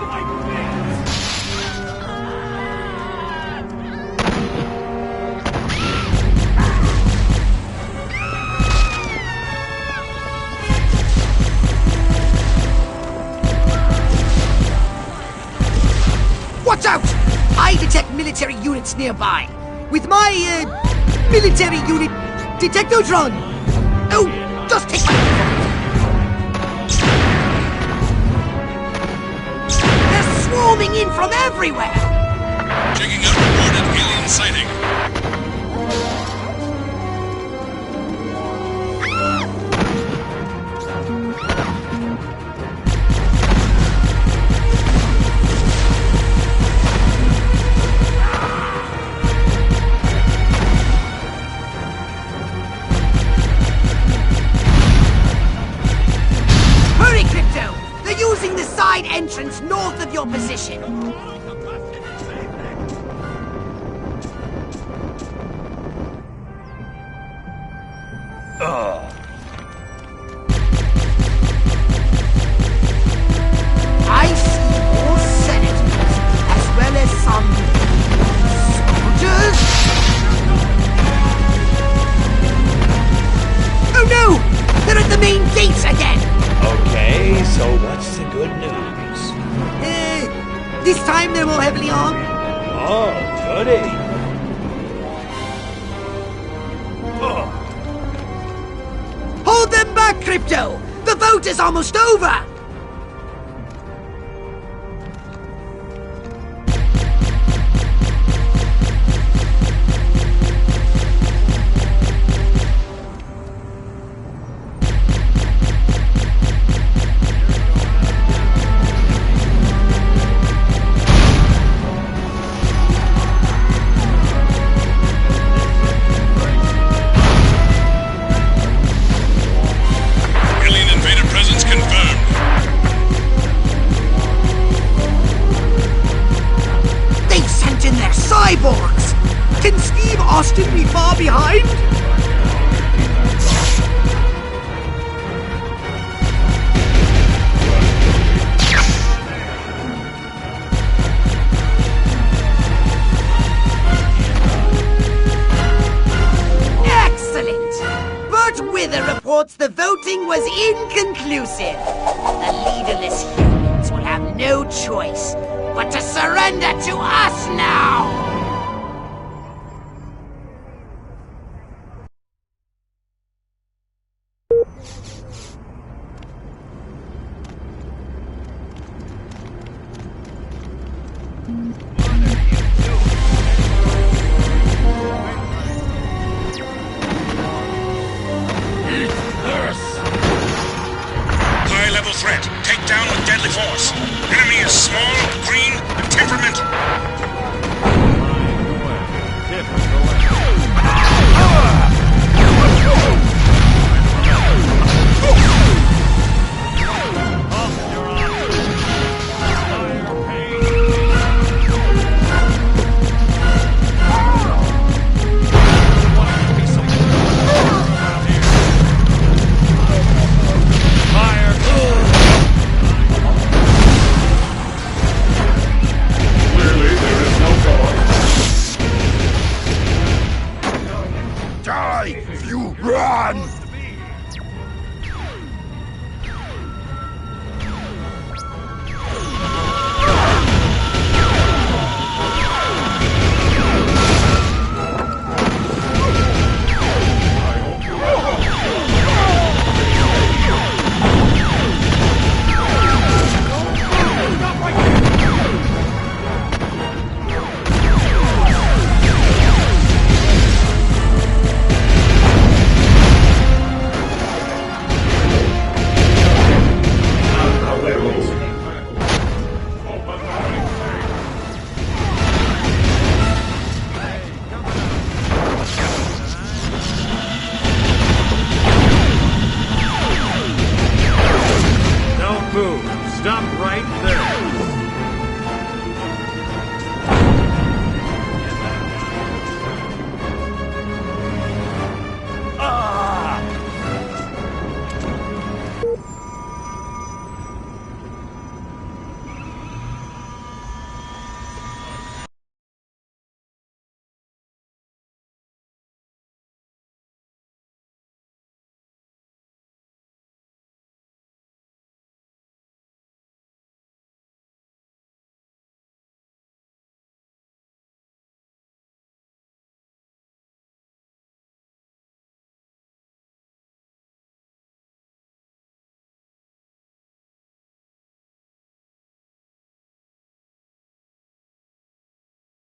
Watch out! I detect military units nearby. With my, military unit detectotron. Oh, just take my... They're swarming in from everywhere! Checking out reported alien sighting. Using the side entrance north of your position. I see more senators, as well as some soldiers. Oh no! They're at the main gates again! Okay, so what's the good news? This time they're more heavily armed. Oh, goody. Hold them back, Crypto! The vote is almost over! Cyborgs! Can Steve Austin be far behind? Excellent! Bert Wither reports the voting was inconclusive. The leaderless humans will have no choice but to surrender to us now! High-level threat. Take down with deadly force. Enemy is small, green, and temperamental.